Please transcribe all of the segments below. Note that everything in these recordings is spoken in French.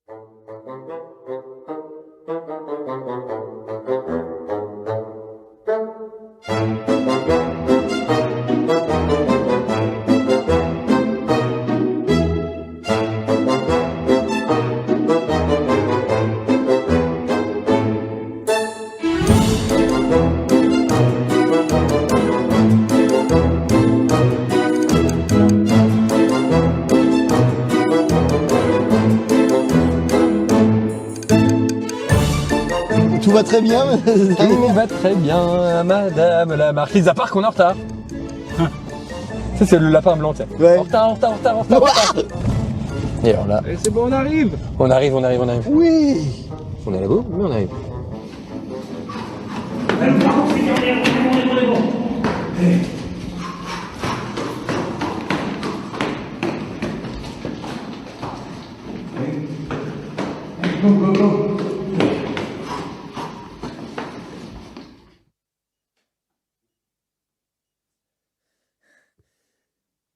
Tout va très bien. Tout va très bien, madame la marquise, à part qu'on est en retard. Ça, c'est le lapin blanc, tu sais. Ouais. En retard. Et alors là, C'est bon, on arrive. on arrive. Oui. On est à la boue, mais on arrive.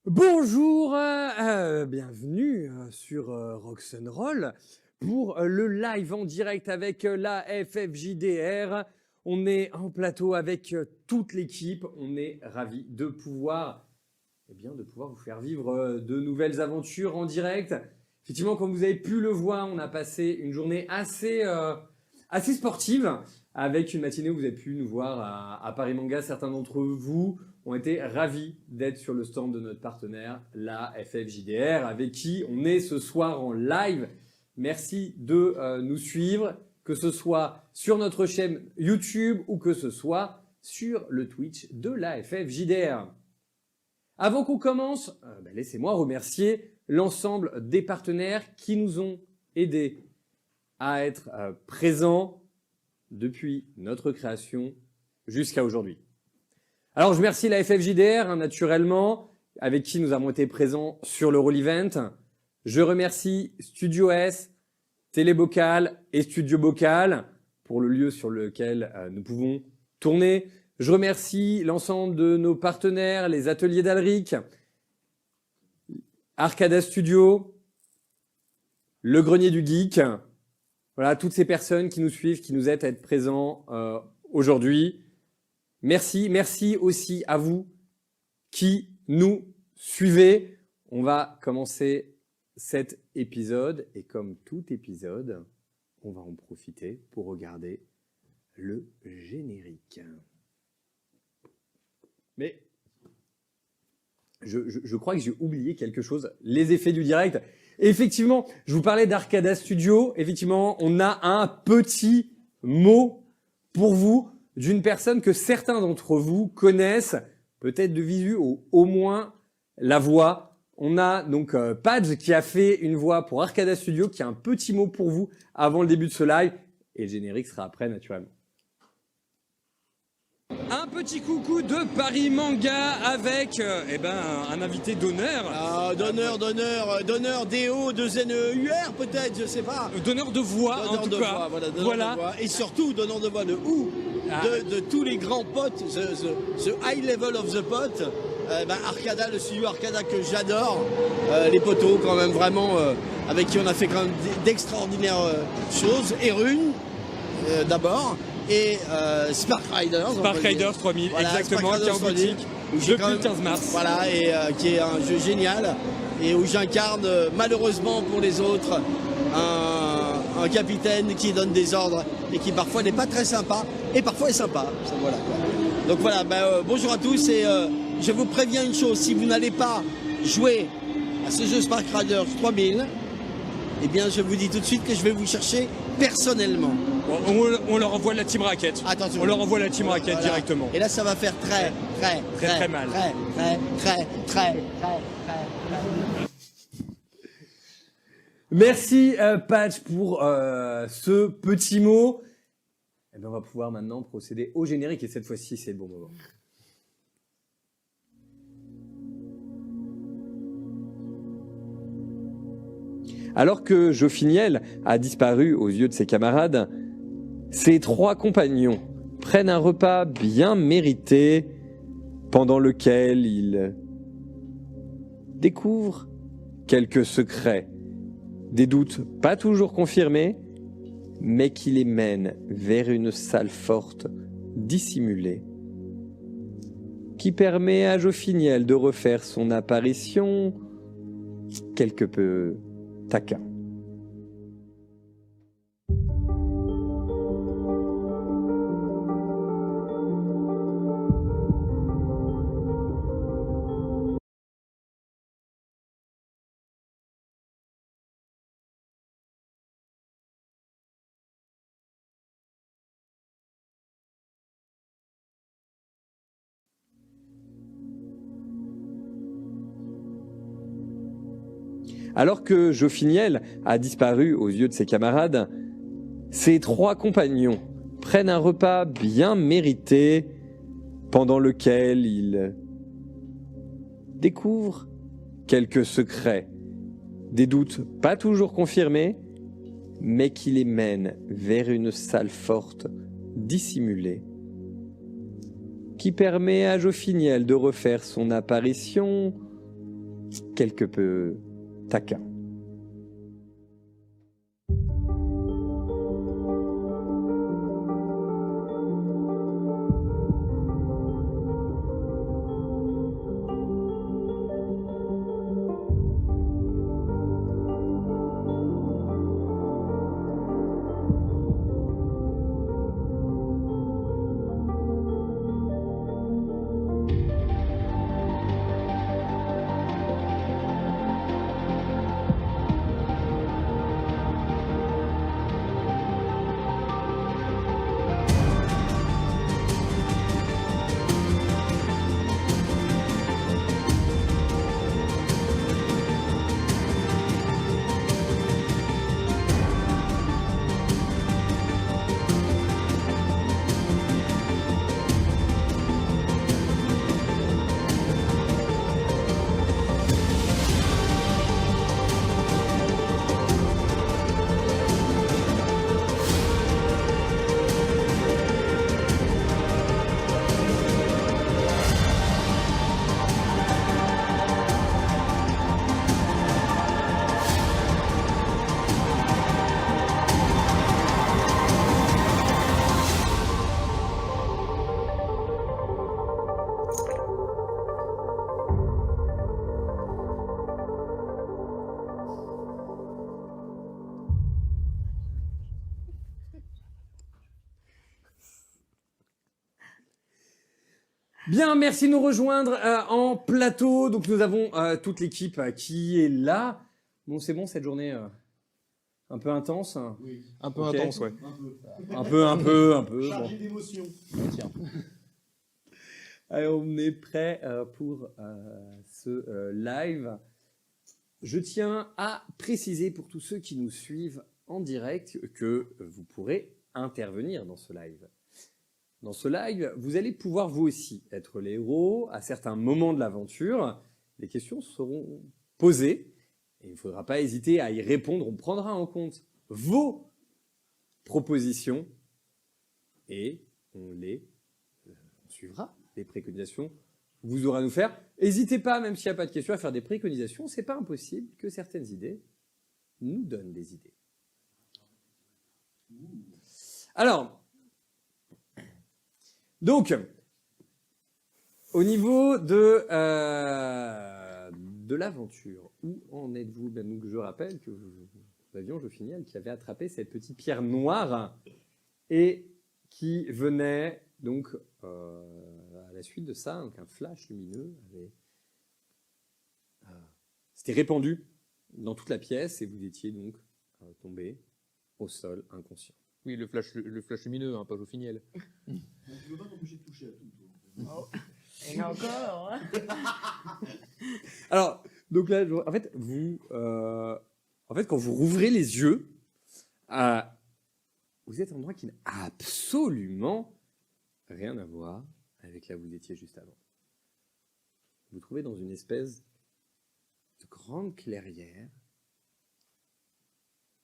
Bonjour, bienvenue sur Rock'n'Roll pour le live en direct avec la FFJDR. On est en plateau avec toute l'équipe. On est ravis de pouvoir vous faire vivre de nouvelles aventures en direct. Effectivement, comme vous avez pu le voir, on a passé une journée assez sportive avec une matinée où vous avez pu nous voir à Paris Manga. Certains d'entre vous ont été ravis d'être sur le stand de notre partenaire, la FFJDR, avec qui on est ce soir en live. Merci de nous suivre, que ce soit sur notre chaîne YouTube ou que ce soit sur le Twitch de la FFJDR. Avant qu'on commence, laissez-moi remercier l'ensemble des partenaires qui nous ont aidés à être présents depuis notre création jusqu'à aujourd'hui. Alors, je remercie la FFJDR, naturellement, avec qui nous avons été présents sur le Roll Event. Je remercie Studio S, Télébocal et Studio Bocal pour le lieu sur lequel nous pouvons tourner. Je remercie l'ensemble de nos partenaires, les ateliers d'Alric, Arcada Studio, Le Grenier du Geek. Voilà, toutes ces personnes qui nous suivent, qui nous aident à être présents aujourd'hui. Merci aussi à vous qui nous suivez. On va commencer cet épisode et comme tout épisode, on va en profiter pour regarder le générique. Mais je crois que j'ai oublié quelque chose, les effets du direct. Et effectivement, je vous parlais d'Arcada Studio. Effectivement, on a un petit mot pour vous d'une personne que certains d'entre vous connaissent, peut-être de visu ou au moins la voix. On a donc Padge qui a fait une voix pour Arcada Studio, qui a un petit mot pour vous avant le début de ce live. Et le générique sera après, naturellement. Un petit coucou de Paris Manga avec un invité d'honneur. Ah, d'honneur, DO, de ZNEUR peut-être, je sais pas. D'honneur de voix, Donneur en tout de cas. voix, voilà. De voix. Et surtout, donneur de voix de où de tous les grands potes, the high level of the pot. Arcada, le studio Arcada que j'adore. Les potos, quand même, vraiment, avec qui on a fait quand même d'extraordinaires choses. Erune, d'abord. Et Spark Riders. Spark Riders 3000, voilà, exactement, qui est en boutique depuis le 15 mars. Voilà, et qui est un jeu génial. Et où j'incarne, malheureusement pour les autres, un capitaine qui donne des ordres et qui parfois n'est pas très sympa, et parfois est sympa. Voilà. Donc voilà, bonjour à tous, et je vous préviens une chose, si vous n'allez pas jouer à ce jeu Spark Riders 3000, eh bien je vous dis tout de suite que je vais vous chercher personnellement. On leur envoie la Team Racket. Attention. On leur envoie la Team Racket directement. Et là ça va faire très mal. Très. Merci Patch pour ce petit mot. Et bien, on va pouvoir maintenant procéder au générique et cette fois-ci c'est le bon moment. Alors que Jofiniel a disparu aux yeux de ses camarades, ses trois compagnons prennent un repas bien mérité pendant lequel ils découvrent quelques secrets Des doutes pas toujours confirmés, mais qui les mènent vers une salle forte, dissimulée, qui permet à Jofiniel de refaire son apparition quelque peu taquin. Alors que Jofiniel a disparu aux yeux de ses camarades, ses 3 compagnons prennent un repas bien mérité pendant lequel ils découvrent quelques secrets, des doutes pas toujours confirmés, mais qui les mènent vers une salle forte, dissimulée, qui permet à Jofiniel de refaire son apparition quelque peu taquin. Bien, merci de nous rejoindre en plateau. Donc nous avons toute l'équipe qui est là. Bon, c'est bon cette journée un peu intense. Oui. Un peu Ok. intense, ouais. Un peu. Chargé Bon. d'émotions. Tiens. Allez, on est prêt pour ce live. Je tiens à préciser pour tous ceux qui nous suivent en direct que vous pourrez intervenir dans ce live. Dans ce live, vous allez pouvoir vous aussi être les héros à certains moments de l'aventure. Les questions seront posées et il ne faudra pas hésiter à y répondre. On prendra en compte vos propositions et on suivra les préconisations que vous aurez à nous faire. N'hésitez pas, même s'il n'y a pas de questions, à faire des préconisations. C'est pas impossible que certaines idées nous donnent des idées. Alors, donc, au niveau de l'aventure, où en êtes-vous? Ben, donc, je rappelle que nous avions Jofiniel qui avait attrapé cette petite pierre noire et qui venait donc à la suite de ça, donc un flash lumineux s'était répandu dans toute la pièce et vous étiez donc tombé au sol inconscient. Oui, le flash lumineux, hein, pas Jofiniel. Tu veux pas m'empêcher de toucher à tout, toi. Et encore, hein. Alors, donc là, en fait, quand vous rouvrez les yeux, vous êtes à un endroit qui n'a absolument rien à voir avec là où vous étiez juste avant. Vous vous trouvez dans une espèce de grande clairière.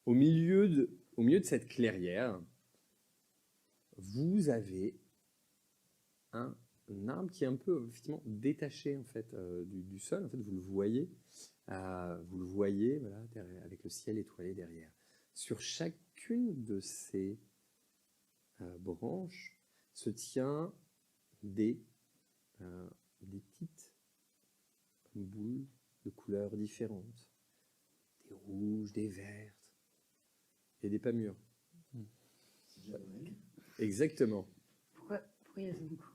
Au milieu de cette clairière, vous avez un arbre qui est un peu effectivement détaché en fait du sol. En fait, vous le voyez. Vous le voyez, voilà, avec le ciel étoilé derrière. Sur chacune de ces branches se tient des petites boules de couleurs différentes. Des rouges, des vertes et des pas mûres. C'est déjà Noël. Exactement. Pourquoi il y a ce beaucoup?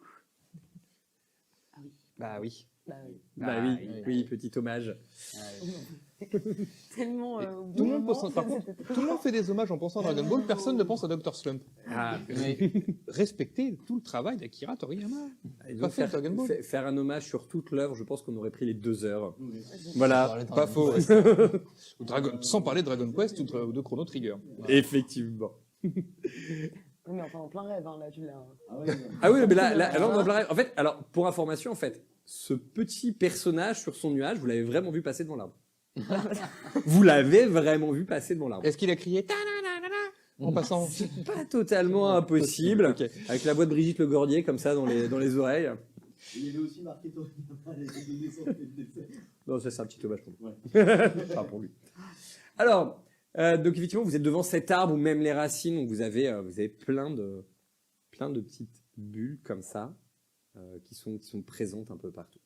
Ah oui. Bah oui. Bah oui. Bah oui, oui, petit hommage. Tellement. Tout le monde pense, par contre, tout le monde fait des hommages en pensant à Dragon Ball, personne ne pense à Dr. Slump. Ah, Respectez tout le travail d'Akira Toriyama. et Pas donc fait Dragon Ball. faire un hommage sur toute l'œuvre, je pense qu'on aurait pris les 2 heures. Oui. Voilà, Pas faux. Sans parler de Dragon Quest ou de Chrono Trigger. effectivement. Oui, mais enfin, en plein rêve, hein, là, tu l'as. Ah ouais, Ah oui, mais là on en parle. En fait, alors, pour information, en fait, ce petit personnage sur son nuage, vous l'avez vraiment vu passer devant l'arbre. Vous l'avez vraiment vu passer devant l'arbre. Est-ce qu'il a crié ta-na-na-na-na en passant? C'est pas totalement impossible. Ok. Avec la voix de Brigitte Le Gordier comme ça dans les oreilles. Il y avait aussi marqué Toriyama avec les naissances et le décès. Non, ça c'est un petit hommage pour lui. Ouais. Pas pour lui. Alors, donc effectivement, vous êtes devant cet arbre ou même les racines, donc vous avez plein de petites bulles comme ça qui sont présentes un peu partout.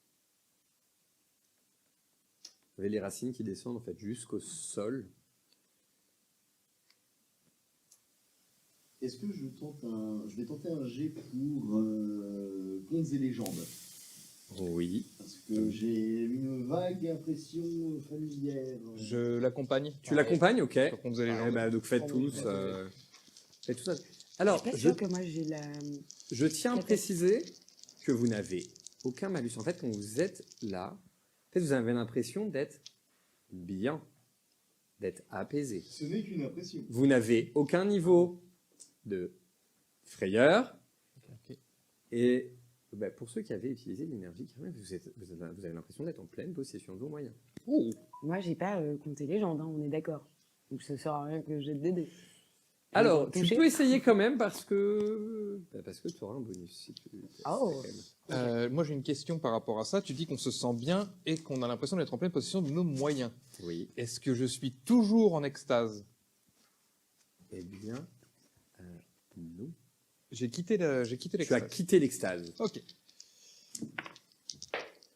Vous avez les racines qui descendent en fait jusqu'au sol. Est-ce que je vais tenter un jet pour Contes et légendes? Oui. Parce que j'ai une vague impression familière. Je l'accompagne. Tu l'accompagnes, ok. Sur Contes et légendes. Eh ben, donc faites tous. Faites tout ça. Alors, Je suis pas je sûre que moi j'ai la. Je tiens à préciser que vous n'avez aucun malus. En fait, quand vous êtes là, en fait, vous avez l'impression d'être bien, d'être apaisé. Ce n'est qu'une impression. Vous n'avez aucun niveau de frayeur. Ok. Et bah, pour ceux qui avaient utilisé l'énergie, vous avez l'impression d'être en pleine possession de vos moyens. Oh. Moi, j'ai pas compté légende, hein, on est d'accord. Donc ça sert à rien que j'ai de DD. Alors, tu Touché. peux essayer quand même parce que tu auras un bonus. Si tu... Oh. Moi j'ai une question par rapport à ça. Tu dis qu'on se sent bien et qu'on a l'impression d'être en pleine possession de nos moyens. Oui. Est-ce que je suis toujours en extase? Eh bien, non. J'ai quitté Tu as l'extase. quitté l'extase. Ok.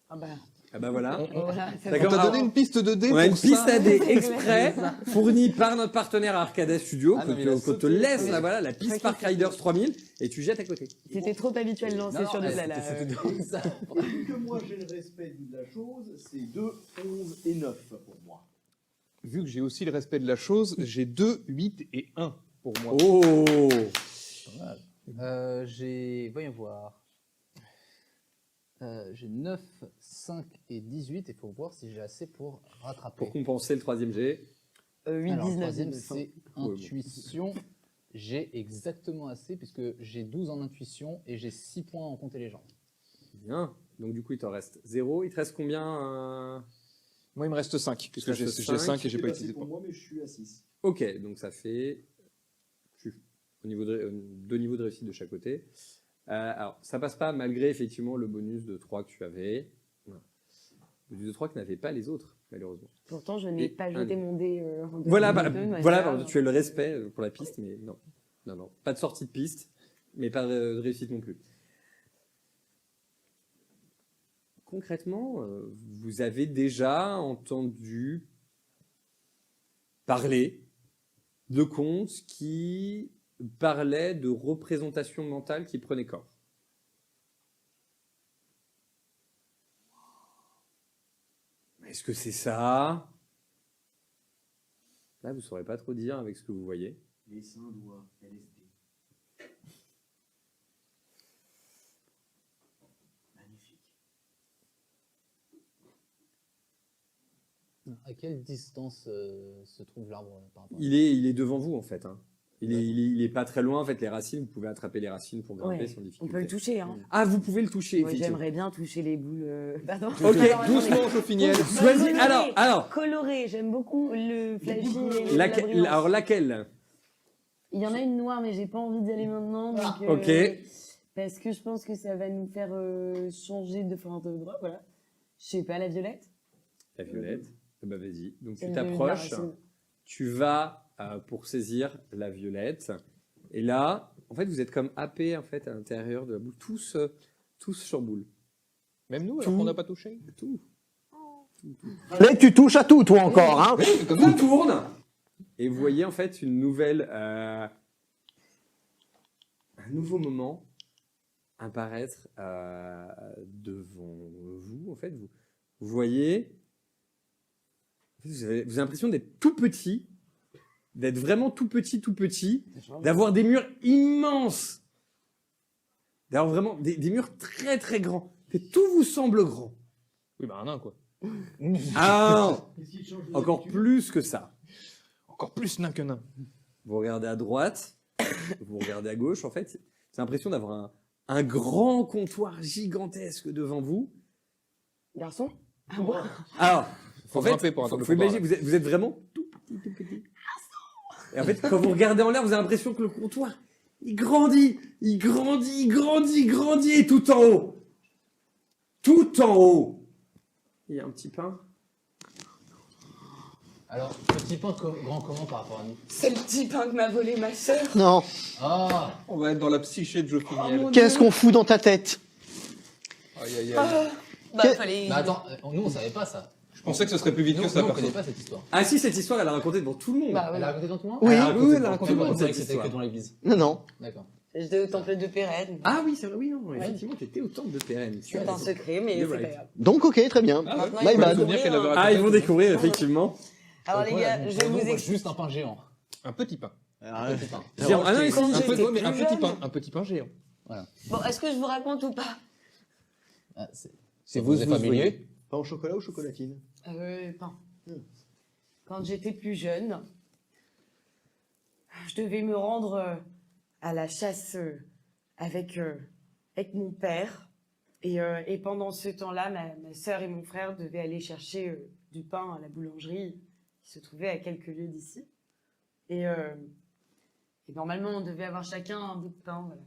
Ah bah. Ah bah voilà. Voilà, ça D'accord. On t'a Alors, donné une piste de dés On a une pour piste ça. à dés exprès fournie par notre partenaire Arcade Studio Ah non, mais il a qu'on te sauté. laisse là, voilà, la piste T'inquiète. Park Riders 3000 et tu jettes à côté. C'était trop habituel lancer Non, sur du non, plat, là. Et vu que moi j'ai le respect de la chose, c'est 2, 11 et 9 pour moi. Vu que j'ai aussi le respect de la chose, j'ai 2, 8 et 1 pour moi. Oh Voyons voir. J'ai 9, 5 et 18. Il faut voir si j'ai assez pour rattraper. Pour compenser le troisième G. 8, Alors, le 19, troisième, 19. c'est intuition. J'ai exactement assez puisque j'ai 12 en intuition et j'ai 6 points en compte et légende. Bien. Donc du coup, il t'en reste 0. Il te reste combien Moi il me reste 5 puisque reste j'ai cinq. 5 et j'ai C'est pas passé utilisé de pour points. moi, mais je suis à 6. Ok, donc ça fait au niveau de 2 niveaux de réussite de chaque côté. Alors, ça passe pas malgré effectivement le bonus de 3 que tu avais. Voilà. Le bonus de 3 que n'avaient pas les autres, malheureusement. Pourtant, je n'ai Et pas un- jeté mon dé en Voilà, 2022, mais voilà, ça, pardon, tu as le respect pour la piste, mais non. Non, pas de sortie de piste, mais pas de réussite non plus. Concrètement, vous avez déjà entendu parler de contes qui parlaient de représentations mentales qui prenaient corps. Est-ce que c'est ça? Là, vous ne saurez pas trop dire avec ce que vous voyez. Les seins doigts, LSD. Magnifique. À quelle distance se trouve l'arbre par rapport à... Il est devant vous, en fait. Hein. Il est pas très loin, en fait, les racines. Vous pouvez attraper les racines pour grimper Ouais, sans on difficulté. peut le toucher, hein. Ah, vous pouvez le toucher, Moi, effectivement. j'aimerais bien toucher les boules. Pardon. Ok, Doucement Chauffiniel. Choisis. Alors, Coloré, j'aime beaucoup le flashy. et la brillance. alors laquelle? Il y en a une noire, mais j'ai pas envie d'y aller maintenant. Donc, Ok. Parce que je pense que ça va nous faire changer de droit. Voilà. Je sais pas, la violette. La violette. Bah vas-y. Donc C'est tu le t'approches, racine. tu vas pour saisir la violette. Et là, en fait, vous êtes comme happés en fait à l'intérieur de la boule, tous sur boule. Même nous, Tout. alors qu'on n'a pas touché. Tout. Allez, tu touches à tout, toi encore, hein. Tout tourne. Et vous voyez en fait une nouvelle, un nouveau moment apparaître devant vous. En fait, vous voyez, vous avez l'impression d'être tout petit, d'être vraiment tout petit, d'avoir des murs immenses, d'avoir vraiment des murs très très grands. Et tout vous semble grand. Oui, bah un nain, quoi. Ah, Qu'est-ce qui change de encore d'habitude plus que ça. Encore plus nain que nain. Vous regardez à droite, vous regardez à gauche, en fait, c'est l'impression d'avoir un grand comptoir gigantesque devant vous. Garçon Alors, Faut en fait, grimper pour atteindre faut le comptoir, imaginer, vous êtes vraiment tout petit. Et en fait, quand vous regardez en l'air, vous avez l'impression que le comptoir, il grandit, et tout en haut. Tout en haut. Il y a un petit pain. Alors, petit pain grand comment par rapport à nous? C'est le petit pain que m'a volé ma sœur. Non. Ah, On va être dans la psyché de Jopiniel. Qu'est-ce qu'on fout dans ta tête? Aïe, aïe, aïe. Bah, Que- fallait. bah attends, nous on savait pas ça. Je pensais que ce serait plus vite Nous, que ça, nous, on perso. connaît pas cette histoire. Ah si, cette histoire, elle a raconté devant tout le monde. Bah, Elle ouais. a raconté dans tout le monde? Oui. Elle a raconté Oui, elle a devant raconté tout le C'est monde, vrai cette que c'était histoire. que dans l'église. Non, non. D'accord. J'étais au temple de Pérenne. Ah oui, c'est vrai, oui, non, effectivement, t'étais au temple de Pérenne. C'est un secret, mais You're c'est right. pas grave. Donc, ok, très bien. Maintenant, My il faut bad. découvrir, hein. Ah, ils vont découvrir, effectivement. Alors les gars, je vais vous expliquer. Juste un pain géant. Un petit pain. Un petit pain. Géant. Ah non, ici, Quand Un, j'étais peu, mais un plus petit jeune. pain. Un petit pain géant. Bon, est-ce que je vous raconte ou pas Ah, c'est vous, vous êtes vous familier? Pain au chocolat ou chocolatine? Pain. Quand j'étais plus jeune, je devais me rendre à la chasse avec mon père. Et pendant ce temps-là, ma sœur et mon frère devaient aller chercher du pain à la boulangerie qui se trouvait à quelques lieues d'ici. Et normalement, on devait avoir chacun un bout de pain. Voilà.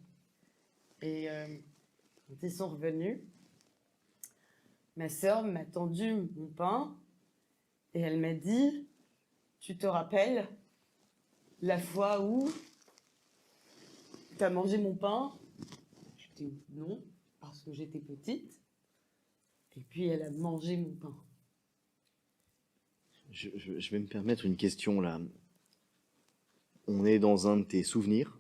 Et quand ils sont revenus, ma sœur m'a tendu mon pain et elle m'a dit, tu te rappelles la fois où tu as mangé mon pain? Je dis non, parce que j'étais petite. Et puis elle a mangé mon pain. Je vais me permettre une question là. On est dans un de tes souvenirs.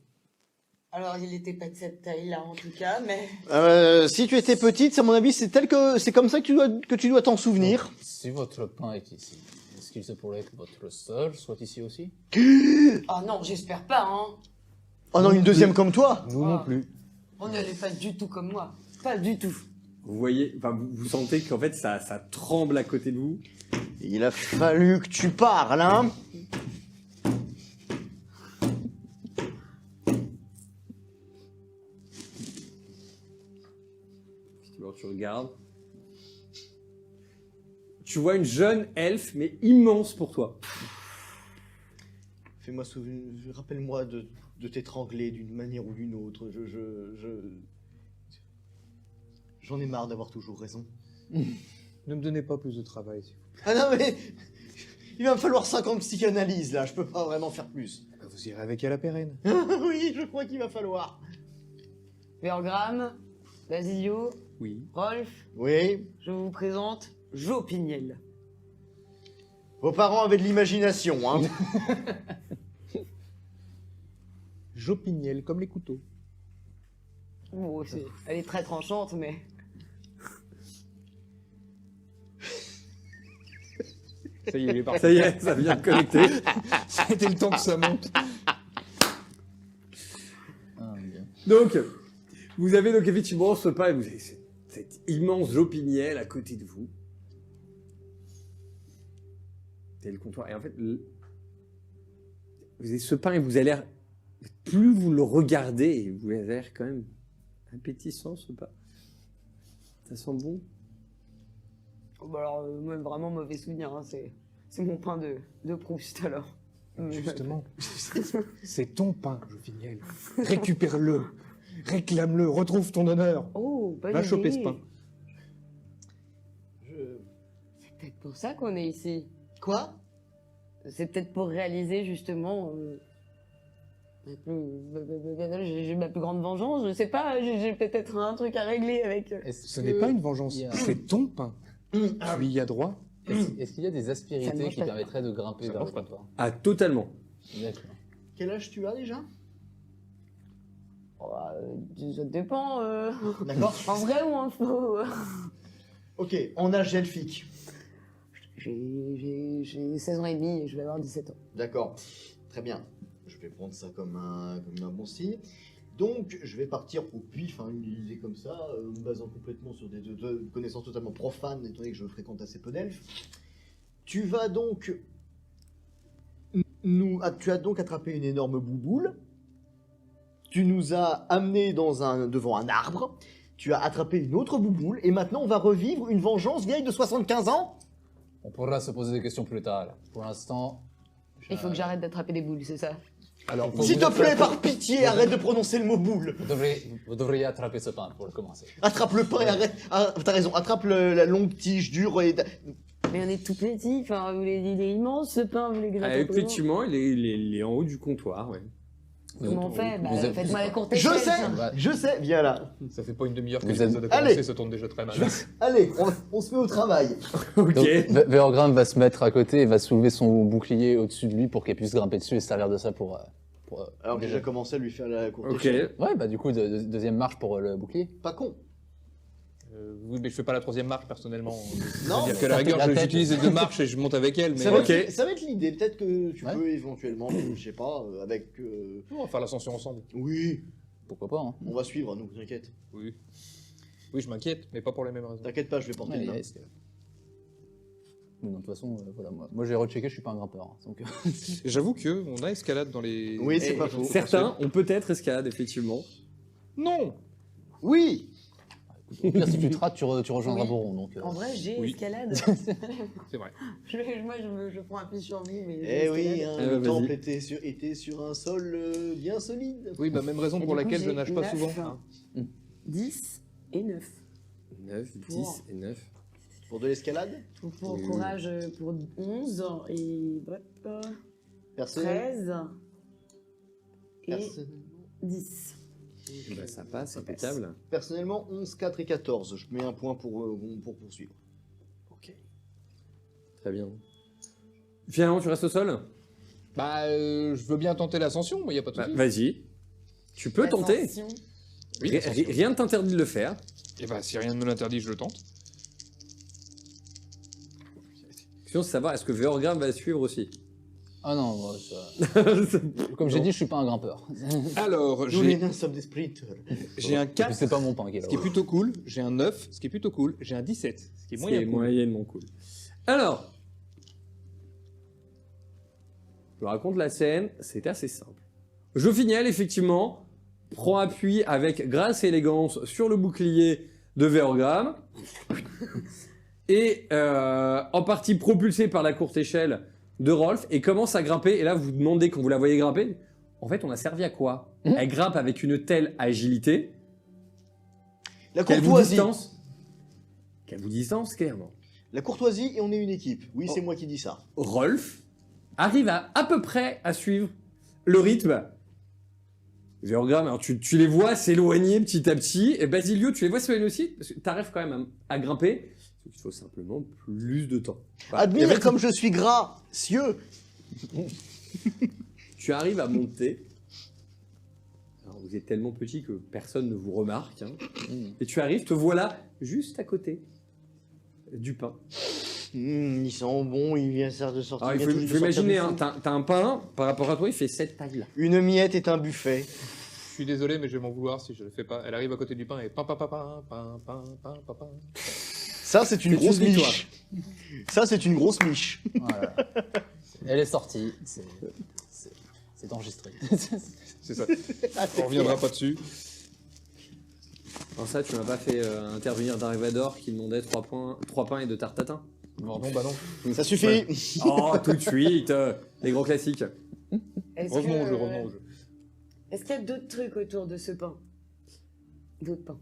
Alors il n'était pas de cette taille-là en tout cas, mais... Si tu étais petite, à mon avis, c'est comme ça que tu dois t'en souvenir. Si votre pain est ici, est-ce qu'il se pourrait que votre seul soit ici aussi? Oh non, j'espère pas, hein. Oh non, une deuxième comme toi. Nous non plus. On n'est pas du tout comme moi. Pas du tout. Vous voyez, enfin, vous sentez qu'en fait, ça tremble à côté de vous. Il a fallu que tu parles, hein. Alors, tu regardes. Tu vois une jeune elfe, mais immense pour toi. Fais-moi souvenir, rappelle-moi de t'étrangler d'une manière ou d'une autre. J'en ai marre d'avoir toujours raison. Ne me donnez pas plus de travail. Ah non mais il va me falloir 50 psychanalyses là, je peux pas vraiment faire plus. Vous irez avec à la pérenne. Oui, je crois qu'il va falloir. Vergram, Basilio, Oui. Rolf, Oui, je vous présente Jo Pignel. vos parents avaient de l'imagination, hein. Jopignel, comme les couteaux. Bon, elle est très tranchante, mais... Ça y est, il est parti. Ça y est, ça vient de connecter. C'était le temps que ça monte. Ah, bien. Donc, vous avez donc effectivement ce pain, et vous avez cet immense Jopiniel à côté de vous. C'est le comptoir. Et en fait, vous avez ce pain et vous avez l'air, plus vous le regardez, et vous avez l'air quand même appétissant ce pain. Ça sent bon. Oh, bah alors, moi, vraiment mauvais souvenir, hein. C'est mon pain de Proust, alors. Justement, c'est ton pain, Jopignel. Récupère-le. Réclame-le. Retrouve ton honneur. Oh, bonne Va choper idée. ce pain. C'est peut-être pour ça qu'on est ici. Quoi? C'est peut-être pour réaliser justement j'ai ma plus grande vengeance, je sais pas, j'ai peut-être un truc à régler avec. Ce n'est pas une vengeance, il y a- c'est ton pain. Tu y as droit. Est-ce qu'il y a des Ça aspérités ne mange qui pas. permettraient de grimper Ça vers le mange pas. comptoir? Ah, totalement. D'accord. Quel âge tu as déjà? Ça dépend. D'accord. En vrai ou en faux Ok, en âge elfique. J'ai 16 ans et demi et je vais avoir 17 ans. D'accord. Très bien. Je vais prendre ça comme un bon signe. Donc, je vais partir au pif, une idée comme ça, me basant complètement sur des connaissances totalement profanes, étant donné que je fréquente assez peu d'elfes. Tu vas donc... Tu as donc attrapé une énorme bouboule. Tu nous as amené devant un arbre. Tu as attrapé une autre bouboule. Et maintenant, on va revivre une vengeance vieille de 75 ans. On pourra se poser des questions plus tard. Là. Pour l'instant... Il faut que j'arrête d'attraper des boules, c'est ça? Alors, S'il te plaît, par pitié, arrête de prononcer le mot boule. Vous devriez attraper ce pain pour le commencer. Attrape le pain et arrête. Ah, t'as raison, attrape la longue tige dure et... Mais on est tout petit, enfin, il est immense ce pain, vous les Ah, grattez. effectivement, il est en haut du comptoir, ouais. Comment on fait? Bah, vous êtes- faites-moi la courte Je échelle, sais, ça. je sais, viens là. Ça fait pas une demi-heure que Vous l'épisode a êtes- commencé, Allez. ça tourne déjà très mal. Allez, on se met au travail. Ok. Donc, Veorgrim va se mettre à côté et va soulever son bouclier au-dessus de lui pour qu'il puisse grimper dessus et se servir de ça pour Alors que j'ai déjà commencé à lui faire la courte Ok. échelle. Ouais, bah du coup, deuxième marche pour le bouclier. Pas con. Oui, mais je fais pas la troisième marche personnellement. Non, C'est-à-dire qu'à la rigueur, la tête. j'utilise les deux marches et je monte avec elle, mais Ça va, Ok. être, ça va être l'idée. Peut-être que tu Ouais. peux éventuellement, je sais pas, avec... on va faire l'ascension ensemble. Oui, Pourquoi pas, hein. on va suivre, nous, t'inquiète. Oui. Oui, je m'inquiète, mais pas pour les mêmes raisons. T'inquiète pas, je vais porter Ouais, le nain. yes. Mais de toute façon, voilà, moi j'ai rechecké, je suis pas un grimpeur. Hein, donc, J'avoue que on a escalade dans les. Oui, c'est Et pas faux. Certains ont peut-être escalade, effectivement. Non. Oui. au pire, si tu te rates, tu rejoindras Oui. Boron. Donc, En vrai, j'ai Oui. escalade. C'est vrai. Moi, je prends un pied sur vous, mais. Eh j'ai oui, escalade. hein, Ah, le vas-y. temple était sur un sol bien solide. Oui, bah même raison Et pour du coup, laquelle je j'ai nage pas 9. souvent. 10 et 9. 9, 10 et 9. Pour de l'escalade, Pour Oui. courage pour 11 et hop, personnellement, 13 et personnellement, 10. Bah, ça passe, impeccable. personnellement, 11, 4 et 14. Je mets un point pour poursuivre. Ok. Très bien. Finalement, tu restes au sol? Bah, je veux bien tenter l'ascension, moi, y a pas de Bah, souci. vas-y. Tu peux tenter. L'ascension. Oui, l'ascension. Rien ne t'interdit de le faire. Et bah, si rien ne me l'interdit, je le tente. Question, c'est savoir, est-ce que Veorgrim va suivre aussi? Ah non, moi, comme j'ai dit, je suis pas un grimpeur. Alors, Nous, les nains sommes des sprinters. j'ai un Et puis, 4, c'est pas mon pain qui est ce là. qui est plutôt cool. J'ai un 9, ce qui est plutôt cool. J'ai un 17, ce qui est moyen C'est cool. moyennement cool. Alors, je vous raconte la scène, c'est assez simple. Jofiniel, effectivement, prend appui avec grâce et élégance sur le bouclier de Veorgrim. Et en partie propulsé par la courte échelle de Rolf, et commence à grimper. Et là, vous vous demandez, quand vous la voyez grimper, en fait, on a servi à quoi? Elle grimpe avec une telle agilité La qu'elle vous courtoisie. distance. Qu'elle vous distance, clairement. La courtoisie et on est une équipe. Oui, c'est moi qui dis ça. Rolf arrive à peu près à suivre le rythme. Veorgrim, alors tu les vois s'éloigner petit à petit, et Basilio, tu les vois s'éloigner aussi, parce que tu arrives quand même à grimper. Il faut simplement plus de temps. Voilà. Admire Et ben, comme je suis gracieux. tu arrives à monter. Alors, vous êtes tellement petit que personne ne vous remarque. Hein. Et tu arrives, te voilà juste à côté du pain. Il sent bon, il vient de sortir. Alors, il faut imaginer, hein, t'as un pain, par rapport à toi, il fait cette taille-là. Une miette est un buffet. Je suis désolé, mais je vais m'en vouloir si je le fais pas. Elle arrive à côté du pain et pain, pain, pain, pain, pain, pain, pain, pain, pain. Ça, c'est une C'est grosse une victoire. miche. Ça, c'est une grosse miche. Voilà. Elle est sortie. C'est enregistré. C'est ça. On reviendra pas dessus. Alors ça, tu m'as pas fait intervenir Dark Vador qui demandait 3 pains et 2 tartes tatin. Non, bah non. Ça suffit. Oh, tout de suite, les gros classiques. Est-ce Revenons au que- jeu, revenons au jeu. Est-ce qu'il y a d'autres trucs autour de ce pain? D'autres pains.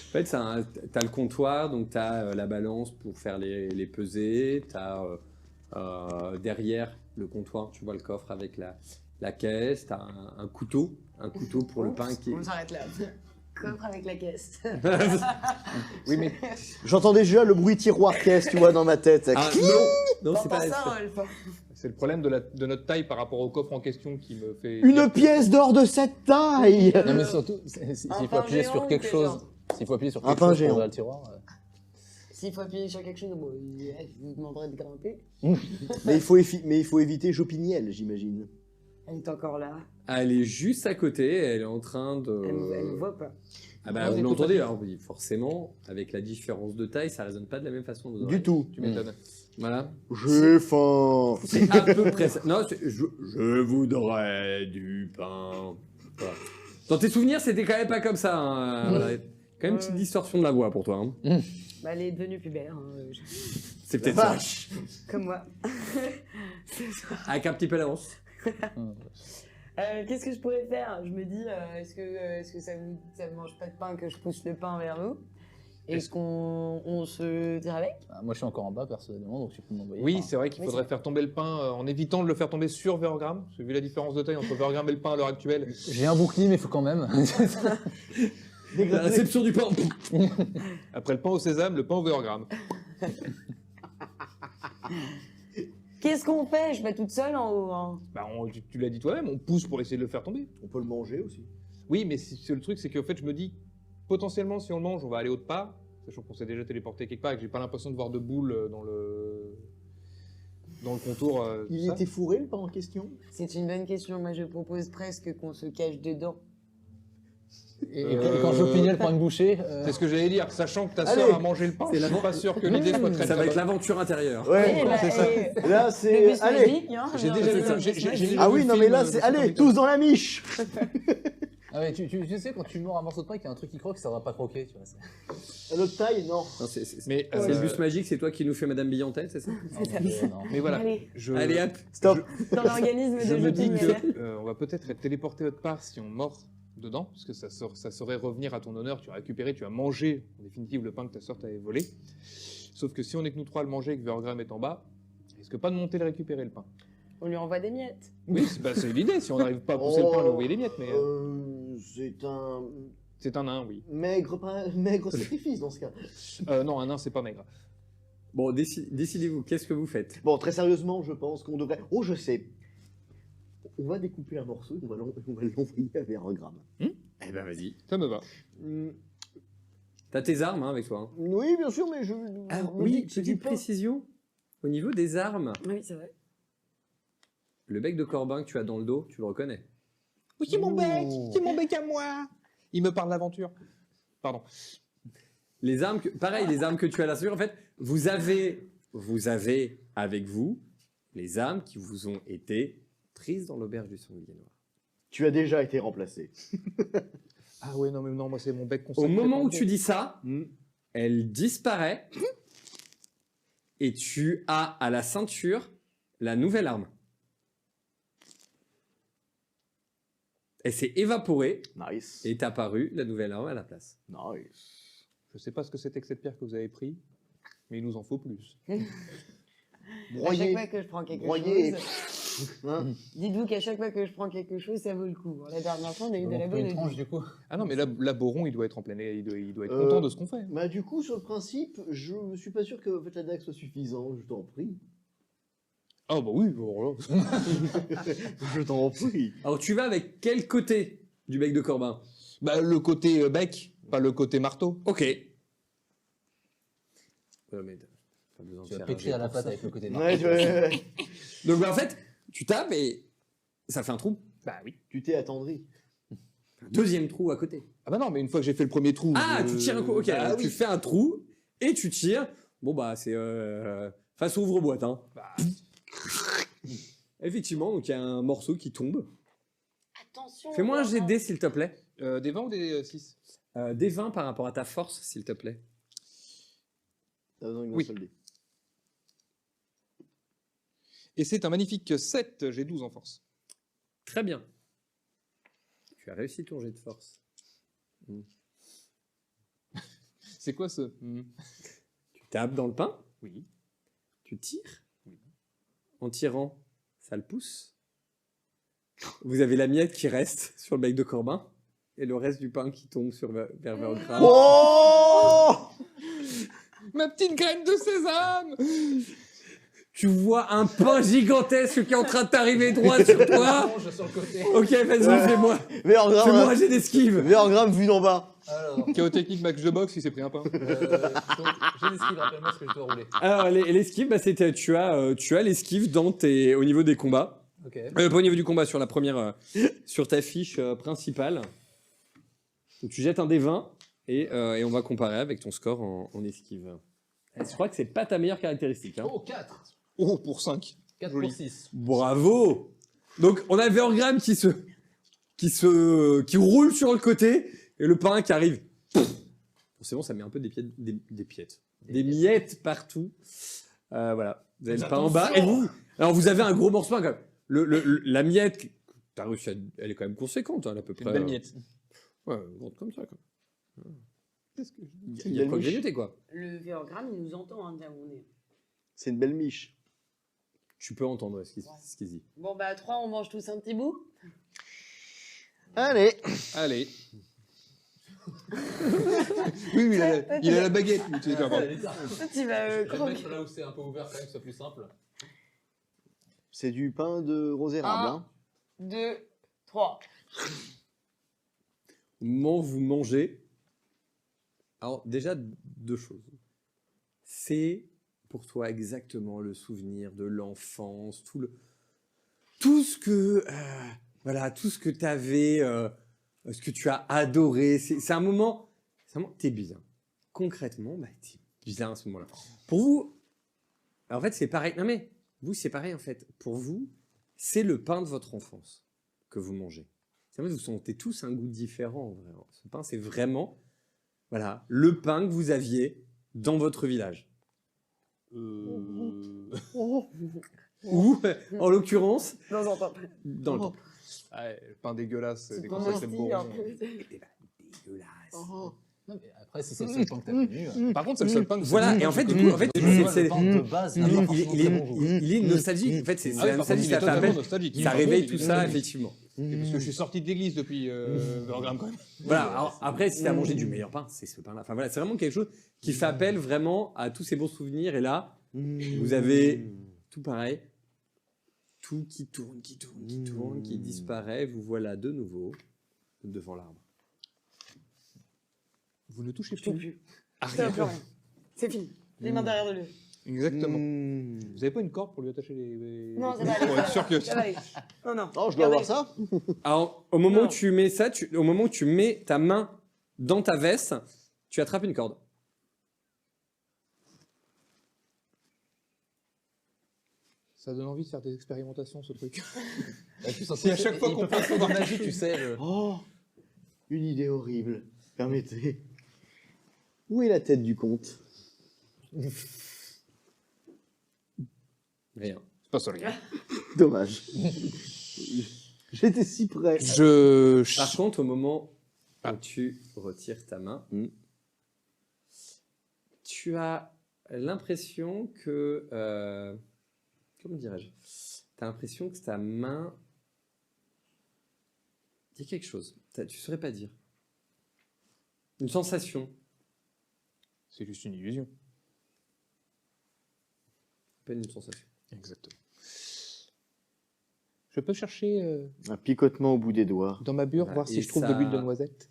En fait, t'as le comptoir, donc t'as la balance pour faire les pesées. T'as derrière le comptoir, tu vois le coffre avec la caisse. T'as un couteau pour le pain qui. On s'arrête là. Coffre avec la caisse. Oui, mais J'entends déjà le bruit tiroir-caisse, tu vois, dans ma tête. Ah, non, c'est pas. ça, Rolf. C'est le problème de notre taille par rapport au coffre en question qui me fait. Une pièce d'or de cette taille. non, mais surtout, s'il Un faut pain appuyer géant sur ou quelque quelque chose, chose s'il faut appuyer sur Un quelque pain chose pour géant. ouvrir le tiroir. S'il faut appuyer sur quelque chose, bon, je vous demanderai de grimper. Mais il faut éviter Jopiniel, j'imagine. Elle est encore là. Elle est juste à côté. Elle est en train de. Elle me voit pas. Ah bah, vous l'entendez, alors oui, forcément, avec la différence de taille, ça résonne pas de la même façon. Dans nos Du oreilles. tout. Tu m'étonnes. Voilà. J'ai faim. C'est à peu près ça. Non, je voudrais du pain. Voilà. Dans tes souvenirs, c'était quand même pas comme ça. Hein. Voilà. Quand même une petite distorsion de la voix pour toi. Hein. Bah, elle est devenue pubère. C'est peut-être ça. Vache. Comme moi. Avec un petit peu d'avance. Qu'est-ce que je pourrais faire? Je me dis, est-ce que ça ne mange pas de pain que je pousse le pain vers vous? Est-ce qu'on se tire avec? Moi, je suis encore en bas, personnellement, donc tu peux m'envoyer. Oui, Enfin, c'est vrai qu'il faudrait faire tomber le pain en évitant de le faire tomber sur Vergram. Parce que vu la différence de taille entre Vergram et le pain à l'heure actuelle. J'ai un bouclier, mais il faut quand même. La réception du pain. Après le pain au sésame, le pain au Vergram. Qu'est-ce qu'on fait? Je vais toute seule en haut. Hein. Bah, tu l'as dit toi-même, on pousse pour essayer de le faire tomber. On peut le manger aussi. Oui, mais le truc, c'est qu'en fait, je me dis, potentiellement, si on le mange, on va aller autre part, sachant qu'on s'est déjà téléporté quelque part et que j'ai pas l'impression de voir de boules dans le contour. Il tout ça. était fourré, le pain en question? C'est une bonne question. Moi, je propose presque qu'on se cache dedans. Et quand Jopiniel prend une bouchée. C'est ce que j'allais dire, sachant que ta Allez. sœur a mangé le pain, C'est je suis pas sûr que l'idée soit très Ça va très être bonne. l'aventure intérieure. Ouais, bah, c'est ça. et- Là, Le c'est. bus Allez. magique, hein, J'ai non, déjà c'est vu- ça, j'ai- le j'ai- bus j'ai- magique. Ah oui, le non, mais film, là, de c'est. cette Allez, comédie. tous dans la miche. Ah ouais, tu sais, quand tu mords un morceau de pain et qu'il y a un truc qui croque, ça va pas croquer, tu vois. Notre taille, non. Non, c'est Mais, c'est le bus magique, c'est toi qui nous fais Madame Bille en tête, c'est ça? Non. mais voilà, Allez, Allez, hop. Stop. dans l'organisme je de me dis Jopiniel. qu'on va peut-être être téléporté autre part si on mord dedans, parce que ça saurait revenir à ton honneur, tu as récupéré, tu as mangé en définitive le pain que ta sœur t'avait volé. Sauf que si on est que nous trois à le manger et que Vergram est en bas, risque pas de monter le récupérer le pain. On lui envoie des miettes. Oui, c'est l'idée, si on n'arrive pas à pousser le pain, lui envoyer des miettes, mais C'est un c'est un nain, oui. maigre sacrifice dans ce cas. Non, un nain, c'est pas maigre. Bon, décidez-vous, qu'est-ce que vous faites? Bon, très sérieusement, je pense qu'on devrait. Oh, je sais. On va découper un morceau et on va l'envoyer à Vergram. Eh ben, vas-y. Ça me va. T'as tes armes hein, avec toi. Hein. Oui, bien sûr, mais je. Alors, me oui, dis que c'est petite du pain. précision. Au niveau des armes, Oui, c'est vrai. le bec de Corbin que tu as dans le dos, tu le reconnais. Oui, c'est mon bec à moi. Il me parle d'aventure. Pardon. Les armes, les armes que tu as à la ceinture, en fait, vous avez avec vous les armes qui vous ont été prises dans l'auberge du Sanglier Noir. Tu as déjà été remplacé. Ah ouais, non, mais non, moi c'est mon bec Au consacré. moment où pour le tu dis ça, elle disparaît et tu as à la ceinture la nouvelle arme. Elle s'est évaporée Nice. et est apparue la nouvelle arme à la place. Nice. Je sais pas ce que c'était que cette pierre que vous avez pris, mais il nous en faut plus. À chaque Broyer. fois que je prends quelque Broyer. chose, Hein dites-vous qu'à chaque fois que je prends quelque chose, ça vaut le coup. La dernière fois, on a eu de la On bonne une tranche, audit. du coup. Ah non, mais là, Boron, il doit être en plein air, il doit être content de ce qu'on fait. Bah, du coup, sur le principe, je suis pas sûr que en fait, la dague soit suffisante. Je t'en prie. Ah bah oui, bon, Je t'en prie. Alors tu vas avec quel côté du bec de Corbin? bah le côté bec, pas le côté marteau. Ok. Mais pas besoin de Tu vas faire pétrir un à la jet pour pâte ça. avec le côté noir. Ouais, Donc bah, en fait, tu tapes et ça fait un trou. Bah oui. tu t'es attendri. Un deuxième trou à côté. Ah bah non, mais une fois que j'ai fait le premier trou. Ah, tu tires un coup. Ok, bah alors, tu oui. fais un trou et tu tires. Bon bah c'est façon ouvre-boîte. Hein. Bah, Effectivement, donc il y a un morceau qui tombe. Attention. Fais-moi un jet de dés, s'il te plaît. des 20 ou des 6 Des 20 par rapport à ta force, s'il te plaît. T'as besoin d'un Oui. seul dé. Et c'est un magnifique 7, j'ai 12 en force. Très bien. Tu as réussi ton jet de force. C'est quoi ce Tu tapes dans le pain, Oui. tu tires. En tirant, ça le pousse. Vous avez la miette qui reste sur le bec de Corbin et le reste du pain qui tombe vers Vergram. Oh Ma petite graine de sésame. Tu vois un pain gigantesque qui est en train de t'arriver droit sur toi. Je sur le côté. Ok, vas-y, fais-moi Vergram, j'ai d'esquive. Vergram vu d'en bas. Alors, Chaos technique match de boxe, il s'est pris un pain. donc, j'ai l'esquive, rappelle-moi ce que je dois rouler. Alors, l'esquive, bah, tu as l'esquive au niveau des combats. Ok. Pas au niveau du combat, sur la première, sur ta fiche principale. Donc, tu jettes un des 20 et on va comparer avec ton score en esquive. Je crois que c'est pas ta meilleure caractéristique. Hein. Oh, 4. Oh, pour 5. 4 Joli. pour 6. Bravo. Donc, on a Vergram qui roule sur le côté et le pain qui arrive. C'est bon, ça met un peu des miettes partout. Voilà. Vous avez le pain en bas. Et vous, alors vous avez un gros morceau de pain quand même. La miette, t'as réussi elle est quand même conséquente, hein, à peu près. Une belle miette. Ouais, grande comme ça. Quoi. Il une y a de quoi belle miche. grignoter, quoi. Le Véogramme, il nous entend hein, de là où on est. C'est une belle miche. Tu peux entendre ce qu'il dit. Bon, bah, à 3, on mange tous un petit bout. Allez. Allez. Oui, il a la baguette. lui, tu sais, pardon. Tu vas Je vais le croquer. mettre là où c'est un peu ouvert, quand même, que ce soit plus simple. C'est du pain de rose érable. Hein. 2, 3. Au moment où vous mangez, alors déjà 2 choses. C'est pour toi exactement le souvenir de l'enfance, tout ce que tu avais, ce que tu as adoré. C'est un moment, t'es bien. Concrètement, bah, t'es bien à ce moment-là. Pour vous, en fait, c'est pareil. Non mais vous, c'est pareil en fait. Pour vous, c'est le pain de votre enfance que vous mangez. En fait, vous sentez tous un goût différent. Vraiment. Ce pain, c'est vraiment, voilà, le pain que vous aviez dans votre village. Ou, en l'occurrence, dans le temps. Ouais, le pain dégueulasse, C'est des pas concepts nasty, bourrons. un peu. Dégueulasse. Non, mais après, si c'est le seul pain que t'as connu. Par contre, c'est le seul pain que Voilà, j'ai et en fait, du connu. coup, en fait, Le pain de base n'a pas forcément très bon goût. il est nostalgique. En fait, c'est Ah oui, la par contre, nostalgie, il est ça fait totalement appel. nostalgique. Ça Par réveille contre, tout il est ça, nostalgique. effectivement. Parce que je suis sorti de l'église depuis Vergram quand même. Voilà, alors, après, si tu as mangé du meilleur pain, c'est ce pain-là. Enfin voilà, c'est vraiment quelque chose qui fait appel vraiment à tous ces bons souvenirs. Et là, vous avez tout pareil, tout qui tourne, qui disparaît. Vous voilà de nouveau devant l'arbre. Vous ne touchez Je touche plus. plus. Ah, Ça va rien. plus rien. C'est fini. Les mains derrière le lieu. Exactement. Vous avez pas une corde pour lui attacher les... Non, ça va aller. Pour être sûr que... Ça va aller. Non, non. Oh, je dois avoir Regardez. ça. Alors, au moment Non. où tu mets ça, au moment où tu mets ta main dans ta veste, tu attrapes une corde. Ça donne envie de faire des expérimentations, ce truc. En plus, Si à chaque fois il qu'on peut faire passe ça dans dans la magie, tu sais. Oh, une idée horrible. Permettez. Où est la tête du comte? Rien. C'est pas ça, le gars. Dommage. J'étais si près. Par contre, au moment où tu retires ta main, tu as l'impression que... comment dirais-je? Tu as l'impression que ta main... Il y a quelque chose. Tu ne saurais pas dire. Une sensation. C'est juste une illusion. À peine une sensation. Exactement. Je peux chercher Un picotement au bout des doigts. dans ma bure, Voilà, voir si et je trouve ça- de l'huile de noisette.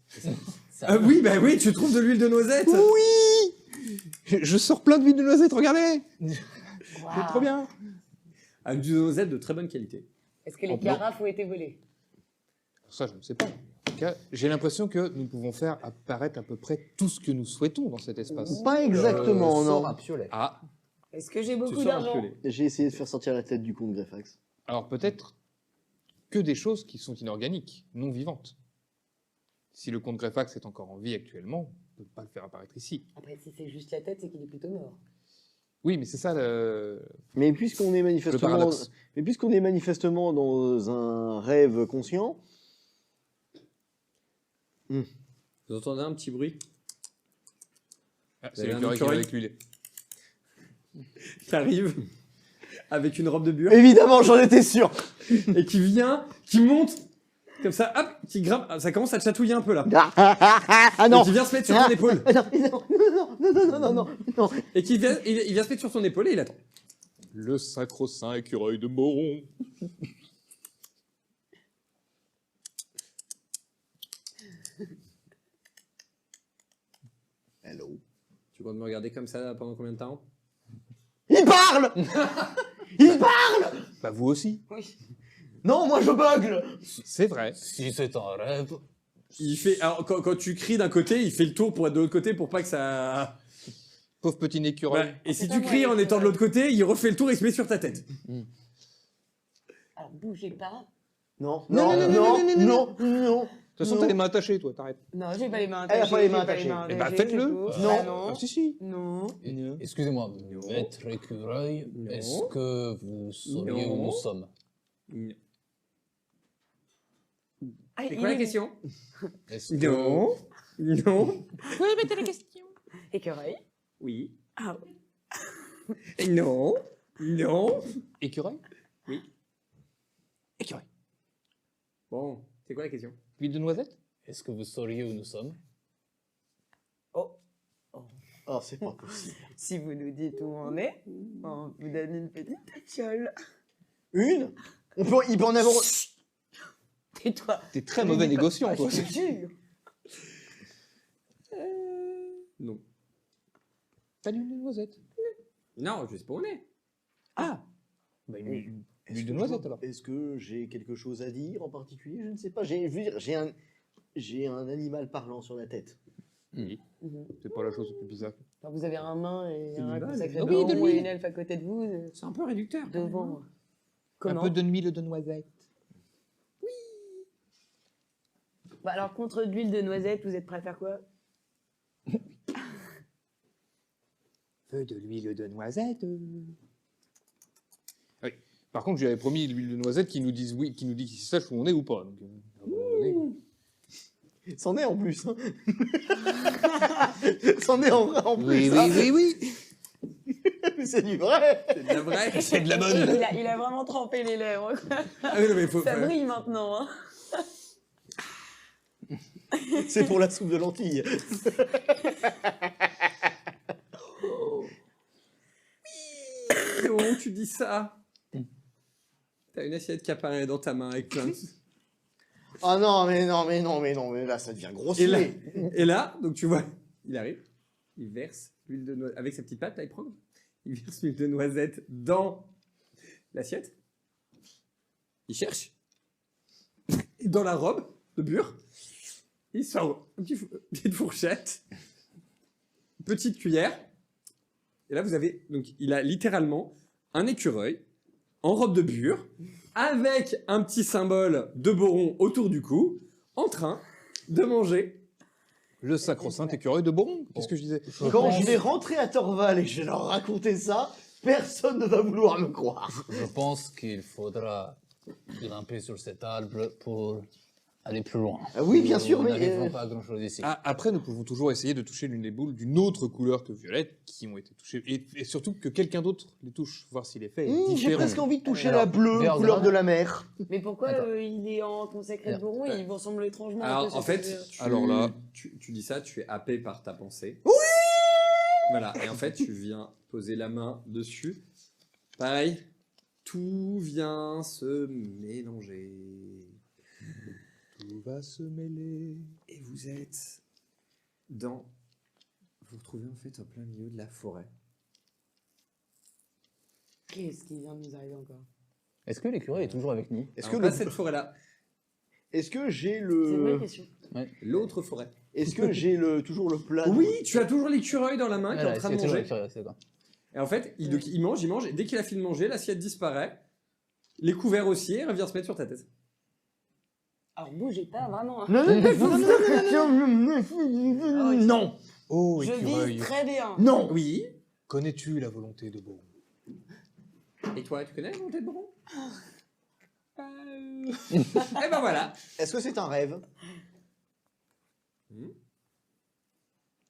Oui, bah oui, tu trouves de l'huile de noisette. Oui, je sors plein d'huile de noisette, regardez. C'est trop bien. Avec du noisette de très bonne qualité. Est-ce que les Oh, carafes ont été volées? Ça, je ne sais pas. En tout cas, j'ai l'impression que nous pouvons faire apparaître à peu près tout ce que nous souhaitons dans cet espace. Pas exactement, non. Sort un piolet. Ah, Est-ce que j'ai Tu beaucoup sors un d'argent? piolet. J'ai essayé de faire sortir la tête du comte Greffax. alors peut-être que des choses qui sont inorganiques, non vivantes. Si le comte Greffax est encore en vie actuellement, on ne peut pas le faire apparaître ici. Après, si c'est juste la tête, c'est qu'il est plutôt mort. Oui, mais c'est ça le Mais puisqu'on est manifestement, paradoxe. dans un rêve conscient, Vous entendez un petit bruit? C'est avez un l'écureuil qui va écureuil avec lui. qui arrive avec une robe de bure Évidemment, j'en étais sûr. et qui vient, qui monte comme ça, hop, qui grimpe. Ah, ça commence à te chatouiller un peu là. Ah Et non. qui vient se mettre sur ton épaule. Non. Et qui vient, il vient se mettre sur ton épaule et il attend. Le sacro-saint écureuil de Moron. Hello. Tu comptes me regarder comme ça pendant combien de temps? Il parle. Il parle. Bah vous aussi. Non, moi je bugle. C'est vrai. Si c'est un rêve. Il fait, alors quand tu cries d'un côté, il fait le tour pour être de l'autre côté pour pas que ça. Pauvre petit écureuil. Ouais. Et si C'est tu pas cries moi, en étant de l'autre côté, il refait le tour et se met sur ta tête. Alors bougez pas. Non. De toute façon, t'as les mains attachées, toi, t'arrêtes. Non, j'ai pas les mains Elle a attachées. pas les mains j'ai attachées. Eh bah, faites-le. Non. Non. Ah, si. Non. Excusez-moi, maître écureuil, Non. est-ce que vous sauriez où Non. nous sommes? Ah, C'est il quoi la est- question? Est-ce que... Non. Non. Écureuil. Oui. Ah. Non. Non. Écureuil. Bon, c'est quoi la question? Huile de noisette. Est-ce que vous sauriez où nous sommes? Oh, c'est pas possible. Si vous nous dites où on est, on vous donne une petite tachiole. Une. Il peut en avoir. Tais-toi. T'es très mauvais négociant, Ah, toi. je te jure. Non. T'as l'huile de noisette. Non, je sais pas où on est. Ah. Bah une huile de noisette alors. Est-ce que j'ai quelque chose à dire en particulier? Je ne sais pas. J'ai un animal parlant sur la tête. Mhm. C'est pas la chose la plus bizarre. Enfin, vous avez un nain et C'est un du bal. consacré Ah oui, de baron et l'huile. une elfe à côté de vous, C'est un peu réducteur. devant. Un Comment peu d'huile de noisette. Bah alors, contre de l'huile de noisette, vous êtes prêts à faire quoi? Peu de l'huile de noisette. Oui. Par contre, j'avais promis l'huile de noisette qui nous dise oui, qui nous dit qu'ils sachent où on est ou pas. Donc, à un moment donné- C'en est en plus. Hein. C'en est en plus. hein. oui. C'est du vrai. C'est de la vraie. C'est de la bonne. Il a vraiment trempé les lèvres. quoi. Ah oui, non, mais faut. Ça brille maintenant. Hein. C'est pour la soupe de lentilles. Comment tu dis ça? T'as une assiette qui apparaît dans ta main avec plein de... Ah non, mais là ça devient Et là, grossier. et là, donc tu vois, il arrive, il verse l'huile de noisette, avec sa petite patte, là, il prend, il verse l'huile de noisette dans l'assiette, il cherche, et dans la robe de bure, il sort une petite fourchette, une petite cuillère, et là vous avez, donc il a littéralement un écureuil en robe de bure, avec un petit symbole de Boron autour du cou, en train de manger. Le sacro-saint écureuil de Boron. Qu'est-ce que je disais? Quand je vais rentrer à Torval et que je vais leur raconter ça, personne ne va vouloir me croire. Je pense qu'il faudra grimper sur cet arbre pour aller plus loin. Ah oui, bien sûr, Nous mais, n'arriverons pas à grand chose ici. Ah, après, nous pouvons toujours essayer de toucher l'une des boules d'une autre couleur que violette qui ont été touchées. Et surtout que quelqu'un d'autre les touche, voir si l'effet est J'ai différent. presque envie de toucher Alors, la bleue, Vergara. couleur de la mer. Mais pourquoi Attends. il est en consacré de Boron et il vous ressemble étrangement un peu Alors sur en fait, cette- Alors là- tu dis ça, tu es happé par ta pensée. Oui. Voilà, et en fait, tu viens poser la main dessus. Pareil, tout vient se mélanger. Tout va se mêler. Et vous êtes dans... Vous vous retrouvez en fait en plein milieu de la forêt. Qu'est-ce qui vient de nous arriver encore? Est-ce que l'écureuil est toujours avec nous? Est-ce Alors, que, pas cette forêt-là, est-ce que j'ai C'est une bonne le, question. l'autre forêt. est-ce que j'ai toujours le plat? Oui, tu as toujours l'écureuil dans la main qui est en train de toujours manger. l'écureuil, c'est d'accord. Et en fait, il mange, et dès qu'il a fini de manger, l'assiette disparaît, les couverts aussi, et revient se mettre sur ta tête. Alors bougez pas vraiment. hein. Non, Oh, Je écureuil. vis très bien. non. Oui. Connais-tu la volonté de Boron? Et toi, tu connais la volonté de Boron Eh ben voilà. Est-ce que c'est un rêve? Hmm.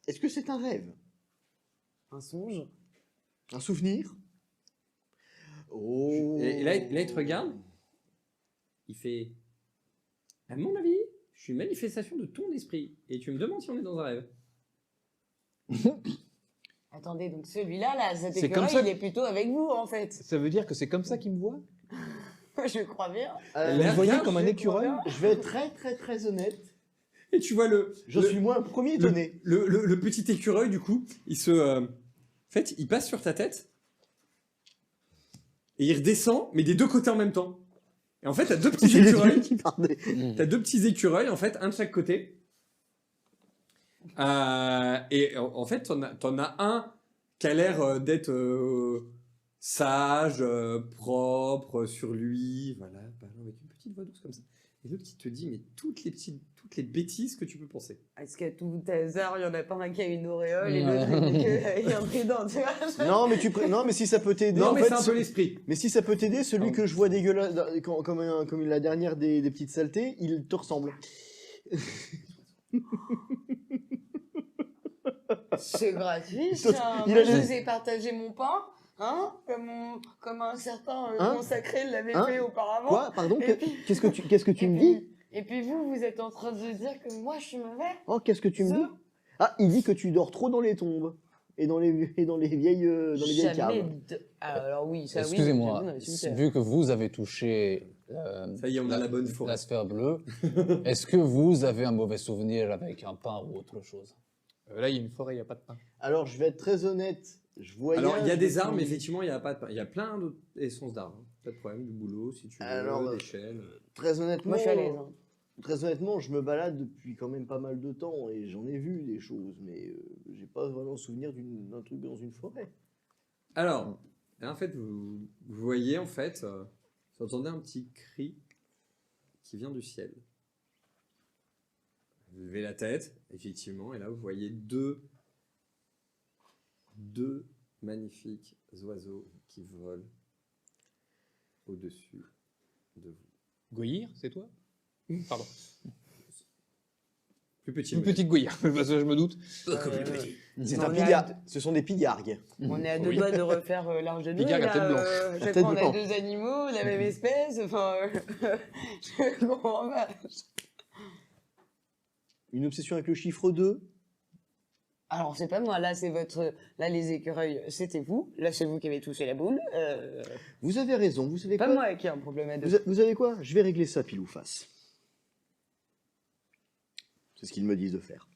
Est-ce que c'est un rêve? un songe. Un souvenir. Oh. Et là, il te regarde. Il fait. À mon avis, je suis une manifestation de ton esprit. Et tu me demandes si on est dans un rêve. Attendez, donc celui-là, là, cet C'est comme écureuil, ça- il est plutôt avec vous, en fait. Ça veut dire que c'est comme ça qu'il me voit? Je crois bien. Euh, Vous me voyez regarde, comme un je écureuil? crois je vais être très très très honnête. Et tu vois Je suis moi le premier étonné. le petit écureuil, du coup, il se. En fait, il passe sur ta tête. Et il redescend, mais des deux côtés en même temps. Et en fait, t'as deux petits J'ai les yeux écureuils. qui partaient. T'as deux petits écureuils, en fait, un de chaque côté. Et en fait, t'en as un qui a l'air d'être sage, propre sur lui, voilà, parlant avec une petite voix douce comme ça. Et l'autre qui te dit, mais toutes les bêtises que tu peux penser. Est-ce qu'à tout hasard, il y en a pas un qui a une auréole et l'autre il y a un trident, tu vois? Non, mais si ça peut t'aider. Non, en mais fait, c'est un peu l'esprit. mais si ça peut t'aider, celui Ah. que je vois dégueulasse, comme la dernière des petites saletés, il te ressemble. C'est gratuit, Il ça. a Moi, les- je vous ai partagé mon pain, hein, comme un certain Hein consacré l'avait Hein fait auparavant. Quoi? Pardon? Et puis- Qu'est-ce que tu me dis? Et puis vous, vous êtes en train de dire que moi, je suis mauvais? Oh, qu'est-ce que tu me dis? Ah, il dit que tu dors trop dans les tombes et dans les vieilles Jamais caves. Alors oui, ça oui. Excusez-moi, j'avoue, dans les cimetières. vu que vous avez touché Ça y est, on a la bonne forêt. la sphère bleue, est-ce que vous avez un mauvais souvenir avec un pain ou autre chose? Là, il y a une forêt, il n'y a pas de pain. Alors, je vais être très honnête. Je voyage. Alors, il y a des depuis- armes, effectivement, il y a pas de pain. Il y a plein d'autres essences d'arbres. hein. Pas de problème, du boulot, si tu veux, Alors, des chaînes. Très honnêtement. Moi, je suis à l'aise. Hein. Très honnêtement, je me balade depuis quand même pas mal de temps et j'en ai vu des choses, mais j'ai pas vraiment souvenir d'un truc dans une forêt. Alors, là, en fait, vous voyez, en fait, vous entendez un petit cri qui vient du ciel. Vous levez la tête, effectivement, et là, vous voyez deux magnifiques oiseaux qui volent au-dessus de vous. Goyir, c'est toi? Pardon. Plus petit. Une petite goyir, parce que je me doute. C'est On un est à pigargue. Ce sont des pigargues. On est à deux Oui. doigts de refaire l'arche de Noé. Pigargue à là, tête blanche. à chaque tête fois, on a blanche. deux animaux, la même espèce. Enfin, je comprends pas. Une obsession avec le chiffre 2. Alors, c'est pas moi, là, c'est votre. Là, les écureuils, c'était vous. Là, c'est vous qui avez touché la boule. Vous avez raison, vous savez Pas quoi? moi qui ai un problème à deux. Vous savez quoi? Je vais régler ça pile ou face. C'est ce qu'ils me disent de faire.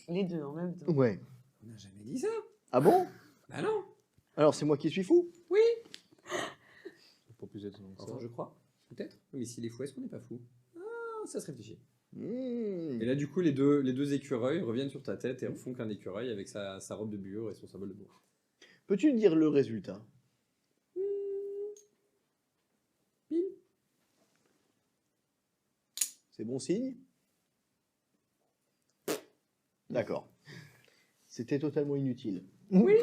Les deux en même temps. Ouais. On n'a jamais dit ça. Ah bon? Bah non. Alors c'est moi qui suis fou? Pour plus être long que ça. Enfin, je crois. Peut-être. Mais s'il est fou, est-ce qu'on n'est pas fou? Ah, ça se réfléchit. Hmm. Et là, du coup, les deux écureuils reviennent sur ta tête et en font qu'un écureuil avec sa robe de bure et son symbole de bourre. Peux-tu dire le résultat? Pile. C'est bon signe? D'accord. C'était totalement inutile. Oui.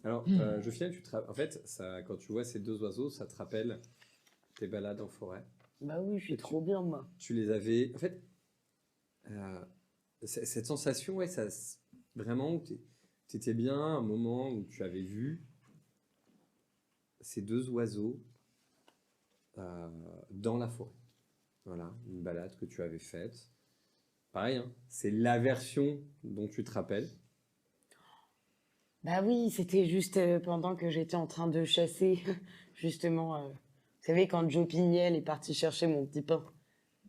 Alors, Jophiel, en fait, ça, quand tu vois ces deux oiseaux, ça te rappelle tes balades en forêt. Bah oui, je suis trop bien, moi. Tu les avais. En fait, cette sensation, ouais, vraiment, tu étais bien à un moment où tu avais vu ces deux oiseaux dans la forêt. Voilà, une balade que tu avais faite. Pareil, hein, c'est la version dont tu te rappelles. Bah oui, c'était juste pendant que j'étais en train de chasser, justement. Vous savez, quand Joe Pignel est parti chercher mon petit pain,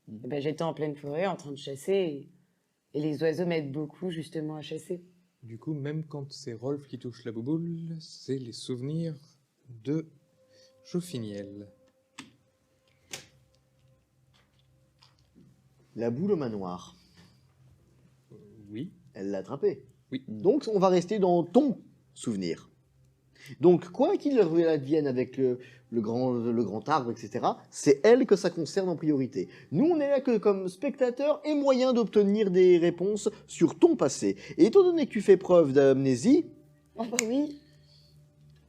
eh ben, j'étais en pleine forêt en train de chasser et les oiseaux m'aident beaucoup justement à chasser. Du coup, même quand c'est Rolf qui touche la bouboule, c'est les souvenirs de Jofiniel. La boule au manoir. Oui. Elle l'a attrapé. Oui. Donc on va rester dans ton souvenir. Donc quoi qu'il advienne avec le grand arbre, etc., c'est elle que ça concerne en priorité. Nous, on est là que comme spectateurs et moyen d'obtenir des réponses sur ton passé. Et étant donné que tu fais preuve d'amnésie, Oh bah oui.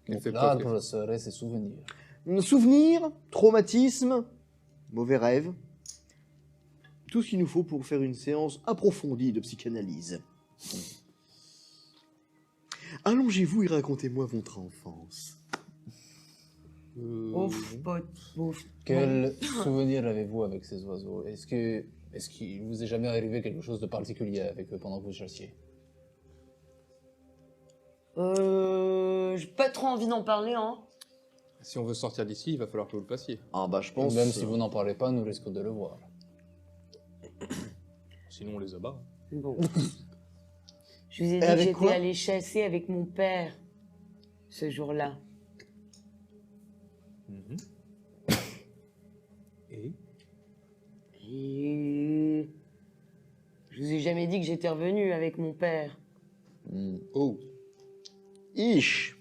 Elle Donc fait là, preuve. je serai ses souvenirs. souvenir, traumatisme, mauvais rêve, tout ce qu'il nous faut pour faire une séance approfondie de psychanalyse. Allongez-vous et racontez-moi votre enfance. Ouf, pote, ouf. Quel souvenir avez-vous avec ces oiseaux? Est-ce qu'il vous est jamais arrivé quelque chose de particulier avec eux pendant que vous chassiez? J'ai pas trop envie d'en parler, hein. Si on veut sortir d'ici, il va falloir que vous le passiez. Ah bah je pense... Même si vous n'en parlez pas, nous risquons de le voir. Sinon, on les abat. Bon. Je vous ai dit que avec j'étais quoi allée chasser avec mon père ce jour-là. Et Et je vous ai jamais dit que j'étais revenu avec mon père. Oh, Ish.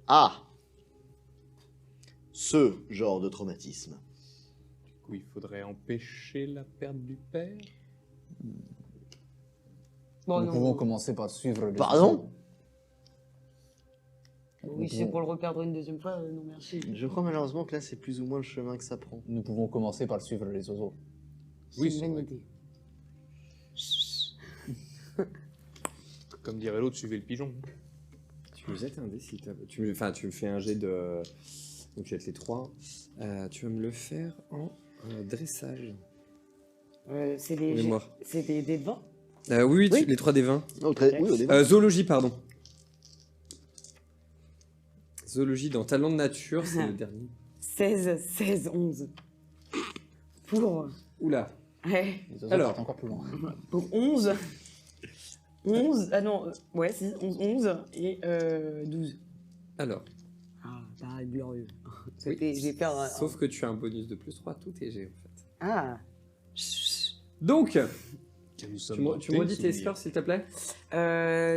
Ah. Ce genre de traumatisme. du coup, il faudrait empêcher la perte du père. Bon, Nous non. pouvons commencer par suivre les Pardon oiseaux. Oui, c'est pour le reperdre une deuxième fois, non merci. Je crois malheureusement que là c'est plus ou moins le chemin que ça prend. Nous pouvons commencer par suivre les oiseaux. Oui, c'est c'est une bonne vrai. idée. Comme dirait l'autre, suivez le pigeon. Tu me jettes un dé si t'as... tu me fais un jet de... Donc tu jettes les 3. Tu vas me le faire en dressage. C'est Et des, moi. c'est des dés de vin. Oui, Oui. les 3 des 20. Oh, oui, au début. Zoologie, pardon. Zoologie dans talent de nature, c'est le dernier. 16, 11. Pour... Oula. Ouais, Les oiseaux Alors. partent encore plus loin. pour 11. 11, ah non, ouais, si, 11 et 12. Alors, Ah, pareil, glorieux. Oui. J'ai fait un... sauf que tu as un bonus de plus 3, tout est G en fait. Ah. Donc, Nous tu sommes me dans redis tes souvenirs. scores s'il te plaît.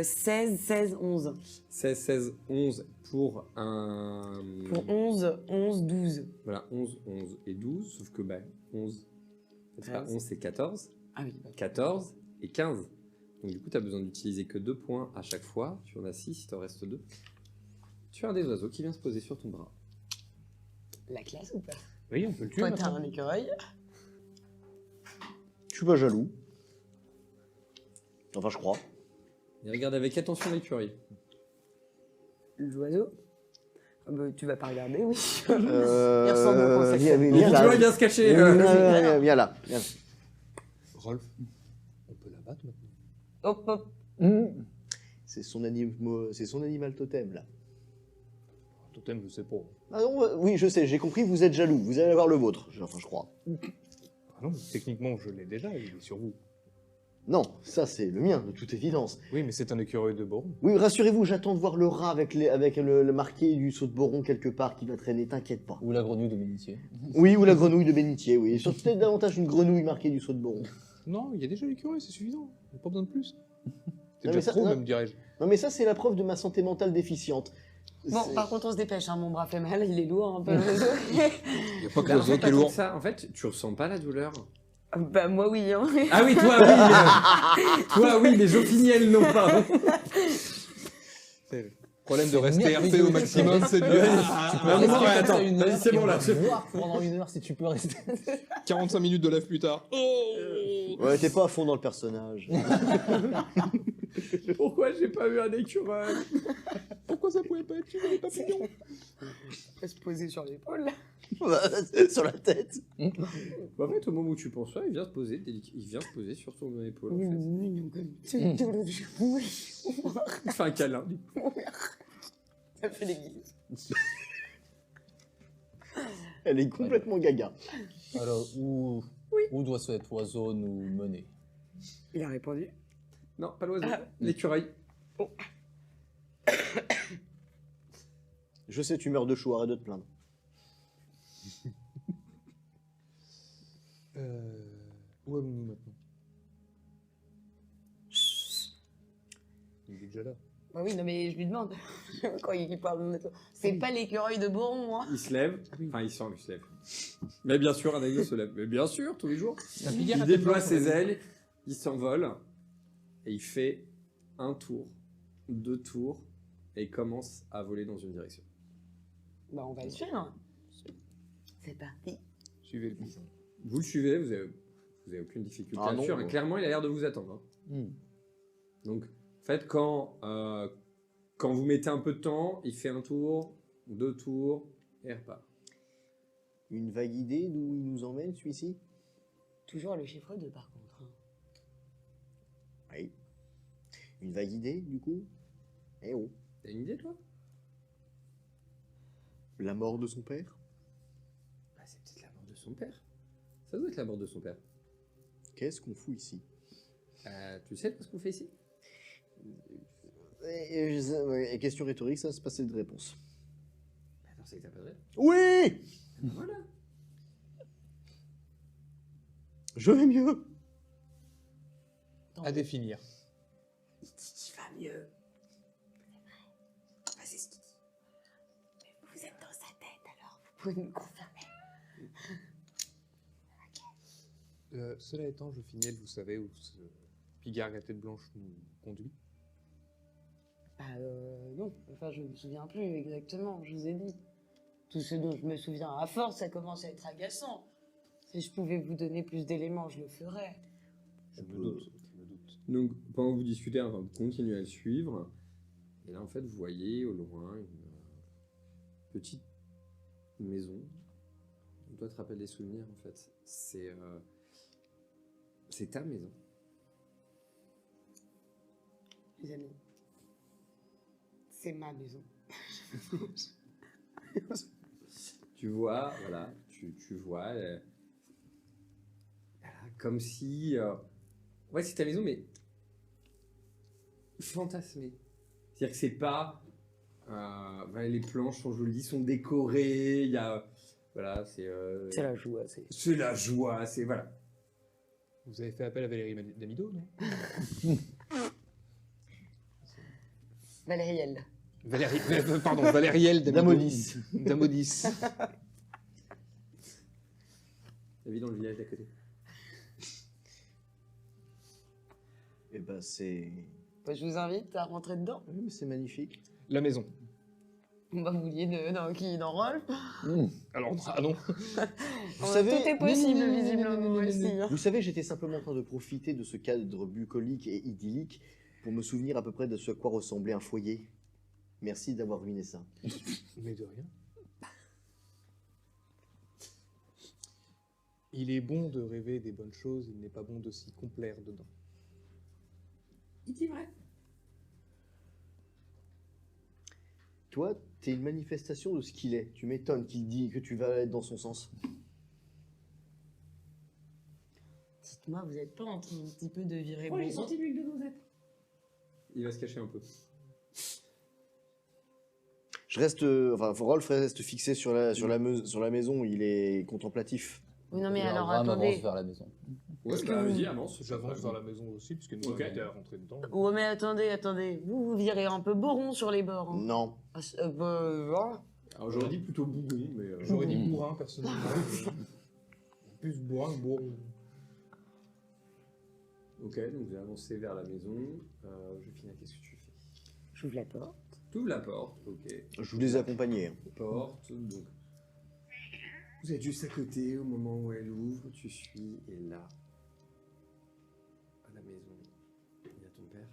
16, 11. 16, 16, 11 pour un... Pour 11, 12. Voilà, 11, 11 et 12, sauf que 11, c'est pas 13. 11, c'est 14. Ah oui. 14 et 15. Donc du coup, tu as besoin d'utiliser que 2 points à chaque fois. Tu en as 6, il t'en reste 2. Tu as un des oiseaux qui vient se poser sur ton bras. La classe ou pas? Oui, on peut le tuer Toi, t'as maintenant. un écureuil. Je suis pas jaloux. Enfin, je crois. Et regarde avec attention l'écurie. L'oiseau. Ah bah, tu vas pas regarder, oui. Il ressemble au conseil. Il doit bien se cacher. Viens là. Viens. Rolf, on peut la battre maintenant. Hop, hop. C'est son animal totem là. Totem, je sais pas. Ah non, oui, je sais, j'ai compris, vous êtes jaloux. Vous allez avoir le vôtre. Enfin, je crois. Ah non, techniquement, je l'ai déjà, il est sur vous. Non, ça c'est le mien, de toute évidence. Oui, mais c'est un écureuil de Boron. Oui, rassurez-vous, j'attends de voir le rat avec le marqué du saut de Boron quelque part qui va traîner, t'inquiète pas. Ou la grenouille de bénitier. Oui, ou la grenouille de bénitier, oui. Surtout peut-être davantage une grenouille marquée du saut de Boron. Non, il y a déjà l'écureuil, c'est suffisant. Il n'y a pas besoin de plus. C'est mais déjà ça- trop, non. même, dirais-je. Non mais ça c'est la preuve de ma santé mentale déficiente. Bon, C'est- par contre, on se dépêche, hein, mon bras fait mal, il est lourd un peu le réseau. Il n'y a pas que Bah, en l'oiseau fait, qui est pas tant lourd. que ça. En fait, tu ressens pas la douleur. Bah, moi, oui, hein. Ah oui, toi oui. Toi oui, mais Jopini, elle non pas. C'est le problème de rester merveilleux. RP au maximum, c'est dur. Tu peux Ah, rester non, comme attends, ça une vas-y, heure, c'est et bon, on là, va je- voir pendant une heure si tu peux rester. 45 minutes de live plus tard. Oh Ouais, t'es pas à fond dans le personnage. Pourquoi j'ai pas eu un écureuil? Pourquoi ça pouvait pas être tu les papillons? On peut se poser sur l'épaule. Sur la tête. Bah, en fait, au moment où tu penses ça, il vient se poser, il vient se poser sur ton épaule. En fait. Il fait un câlin. du coup. Ça fait des guises. Elle est complètement gaga. Alors, où doit cet oiseau nous mener? Il a répondu. Non, pas l'oiseau, l'écureuil. Je sais, tu meurs de chaud, arrête de te plaindre. Où allons-nous maintenant? Il est déjà là. Bah oui, non, mais je lui demande. Quand il parle de notre... C'est pas l'écureuil de Boron, moi. Il se lève, enfin il se lève. Mais bien sûr, un aigle se lève. Mais bien sûr, tous les jours. La pilière Il à tête déploie blanche, ses on a dit. ailes, il s'envole, et il fait un tour, 2 tours, et il commence à voler dans une direction. Bah, on va le suivre. C'est parti. Suivez le bison. Vous le suivez, vous avez aucune difficulté Ah à le non, suivre, mais bon. clairement, il a l'air de vous attendre. Hein. Donc, en fait, quand vous mettez un peu de temps, il fait un tour, 2 tours, et il repart. Une vague idée d'où il nous emmène, celui-ci? Toujours le chiffre 2 par contre. Hein. Oui. Une vague idée, du coup? Eh oh. T'as une idée, toi? La mort de son père? Bah, c'est peut-être la mort de son père. Ça doit être la mort de son père. Qu'est-ce qu'on fout ici? Tu sais ce qu'on fait ici? Et question rhétorique, ça se passait de réponse. Attends, c'est que t'as pas de rêve. Oui! Voilà. Je vais mieux! À définir. Il dit qu'il va mieux. Ah, c'est ce qu'il dit. Mais vous êtes dans sa tête alors, vous pouvez me confirmer. Cela étant, je fignelle, vous savez où ce Pigard à tête blanche nous conduit. Bah non, enfin je me souviens plus exactement, je vous ai dit. Tout ce dont je me souviens à force, ça commence à être agaçant. Si je pouvais vous donner plus d'éléments, je le ferais. Je me doute. Donc, pendant que vous discutez, enfin, vous continuez à le suivre. Et là, en fait, vous voyez au loin une petite maison. Toi, te rappelles des souvenirs, en fait. C'est ta maison. Les amis, c'est ma maison. Tu vois, voilà, tu vois, voilà, comme si... ouais, c'est ta maison, mais fantasmée. C'est-à-dire que c'est pas... voilà, les planches sont jolies, sont décorées, il y a... Voilà, c'est... C'est la joie, c'est... c'est la joie, c'est... Voilà. Vous avez fait appel à Valérie Damido, non? Valérielle. Valérielle Damido. Damodis. Damodis. La vie dans le village d'à côté. Eh ben, c'est... Bah, je vous invite à rentrer dedans. Oui, mais c'est magnifique. La maison. Bah, vous vouliez dans Rolf. Alors, ah non. Vous savez... Tout est possible, visiblement, aussi. Hein. Vous savez, j'étais simplement en train de profiter de ce cadre bucolique et idyllique pour me souvenir à peu près de ce à quoi ressemblait un foyer. Merci d'avoir ruiné ça. Mais de rien. Il est bon de rêver des bonnes choses, il n'est pas bon de s'y complaire dedans. Il dit vrai. Toi, t'es une manifestation de ce qu'il est. Tu m'étonnes qu'il dit que tu vas être dans son sens. Dites-moi, vous n'êtes pas en train un petit peu de virer Oh, bon il est sang? sorti l'huile de noisette. Il va se cacher un peu. Je reste... enfin, Rolf reste fixé sur la maison. Il est contemplatif. Oui, non, mais alors Ram avance attendez. vers la maison. Ouais, Est-ce que bah, vous- vas-y, avance. J'avance vers la maison aussi, puisque nous Ok. avons été à rentrer dedans. Ouais, mais attendez. Vous virez un peu bourron sur les bords. Hein. Non. Ah, voilà. Alors j'aurais dit plutôt bougon, mais... J'aurais dit bourrin, personnellement. Plus bourrin que bourron. Ok, donc vous avancez vers la maison. Je finis, qu'est-ce que tu fais? J'ouvre la porte. Tu ouvres la porte, ok. Je vous les accompagnais. Porte, donc... Vous êtes juste à côté au moment où elle ouvre, tu suis, et là, à la maison, il y a ton père.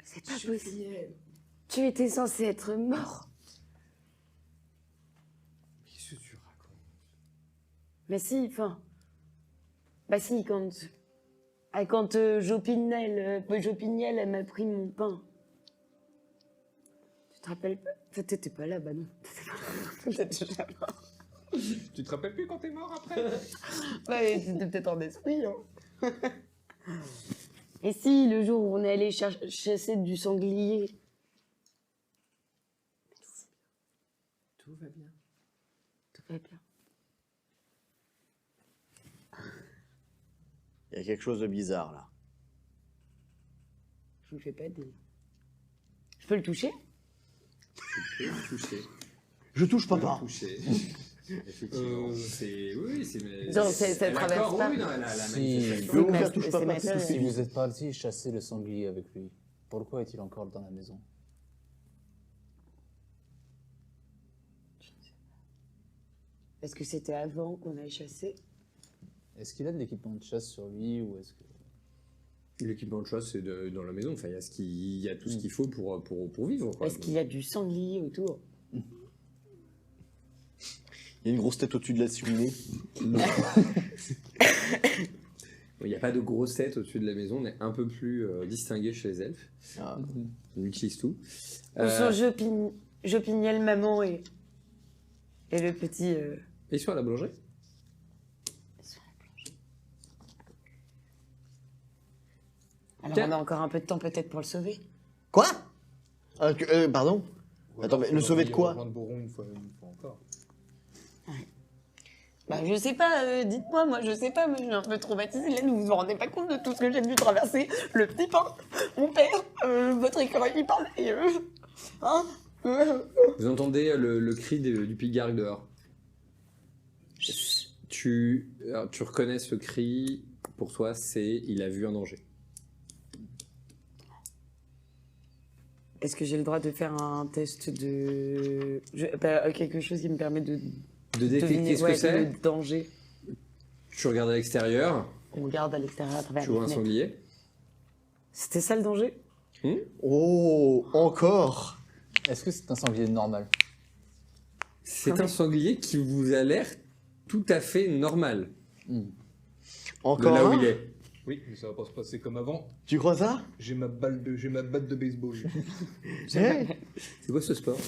C'est pas possible. Tu étais censé être mort. Qu'est-ce que tu racontes? Mais si, enfin... Bah si, quand Jopignel, elle m'a pris mon pain. Tu te rappelles pas? T'étais pas là, bah non. T'étais déjà mort. Tu te rappelles plus quand t'es mort après? Ouais, c'était peut-être en esprit, hein. Et si, le jour où on est allé chasser du sanglier. Tout va bien. Tout va bien. Il y a quelque chose de bizarre là. Je vous le fais pas dire. Je peux le toucher? Tu peux toucher. Je touche Tu peux papa. toucher. Effectivement, c'est... Oui, c'est... Non, ça elle traverse accorde, pas. oui, non, la Si. manifestation. Je vais vous ma- faire touche c'est papa. ma c'est sœur, tout ce Si que vous êtes parti chasser le sanglier avec lui, pourquoi est-il encore dans la maison? Est-ce que c'était avant qu'on aille chasser? Est-ce qu'il a de l'équipement de chasse sur lui ou est-ce que... L'équipement de chasse, c'est dans la maison. Enfin, il y a tout ce qu'il faut pour vivre. Quoi. Est-ce qu'il y a du sanglier autour? Il y a une grosse tête au-dessus de la cheminée. Il n'y a pas de grosse tête au-dessus de la maison. On est un peu plus distingué chez les elfes. Ah. On utilise tout. Où sont Jopignel, maman et le petit... Ils sont à la boulangerie. Alors Tiens. on a encore un peu de temps peut-être pour le sauver. Quoi Pardon. Ou Attends, alors, mais faut le sauver de l'envoyer quoi rejoindre Boron une fois encore. Bah je sais pas, dites-moi, moi je sais pas, mais je suis un peu traumatisée. Là, vous vous rendez pas compte de tout ce que j'ai dû traverser. Le petit pain, mon père, votre écureuil qui parle, et hein Vous entendez le cri du pigargue dehors. Tu reconnais ce cri. Pour toi, c'est il a vu un danger. Est-ce que j'ai le droit de faire un test de... quelque chose qui me permet de De détecter deviner, ce que ouais, c'est. le danger? Tu regardes à l'extérieur. On regarde à l'extérieur à travers Tu les vois un fenêtres. sanglier. C'était ça le danger? Oh, encore. Est-ce que c'est un sanglier normal? C'est un sanglier qui vous a l'air tout à fait normal. De Encore là où un il est. Oui, mais ça va pas se passer comme avant. Tu crois ça? J'ai ma batte de baseball. Eh C'est quoi ce sport?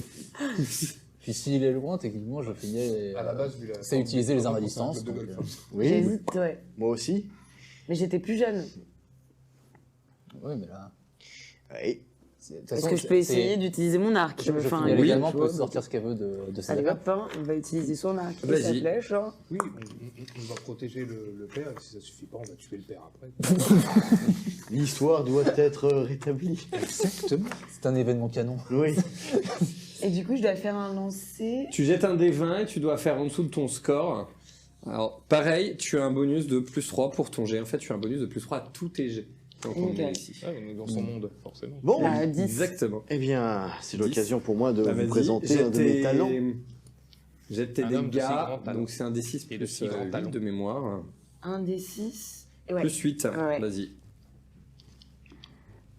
Puis s'il est loin, techniquement, je finis... À la base, vu la c'est forme utiliser du les armes à club, distance. c'est un club de donc, golf. Oui, J'hésite, ouais. moi aussi. Mais j'étais plus jeune. Oui, mais là... Oui. De toute Est-ce façon, que je peux essayer d'utiliser mon arc? Je Enfin, finis oui, également tu peut vois. sortir ce qu'elle veut de sa Allez tête. hop, hein, on va utiliser son arc et sa Vas-y. flèche. Hein. Oui, on va protéger le père, et si ça suffit pas, on va tuer le père après. L'histoire doit être rétablie. Exactement. C'est un événement canon. Oui. Et du coup, je dois faire un lancer. Tu jettes un dé 20 et tu dois faire en dessous de ton score. Alors, pareil, tu as un bonus de plus 3 pour ton jet. En fait, tu as un bonus de plus 3 à tous tes jets. Donc, on Nickel. est ici. Ah, on est dans son monde, forcément. Bon. Bah, 10. Exactement. Eh bien, c'est 10. l'occasion pour moi de Bah, vous vas-y, présenter un de mes talents. Jette tes Un homme de si dégâts. grands talents. Donc, c'est un D6 Et de plus si grands 8 talents. de mémoire. Un des 6. Ouais. Plus 8. Ouais. Vas-y.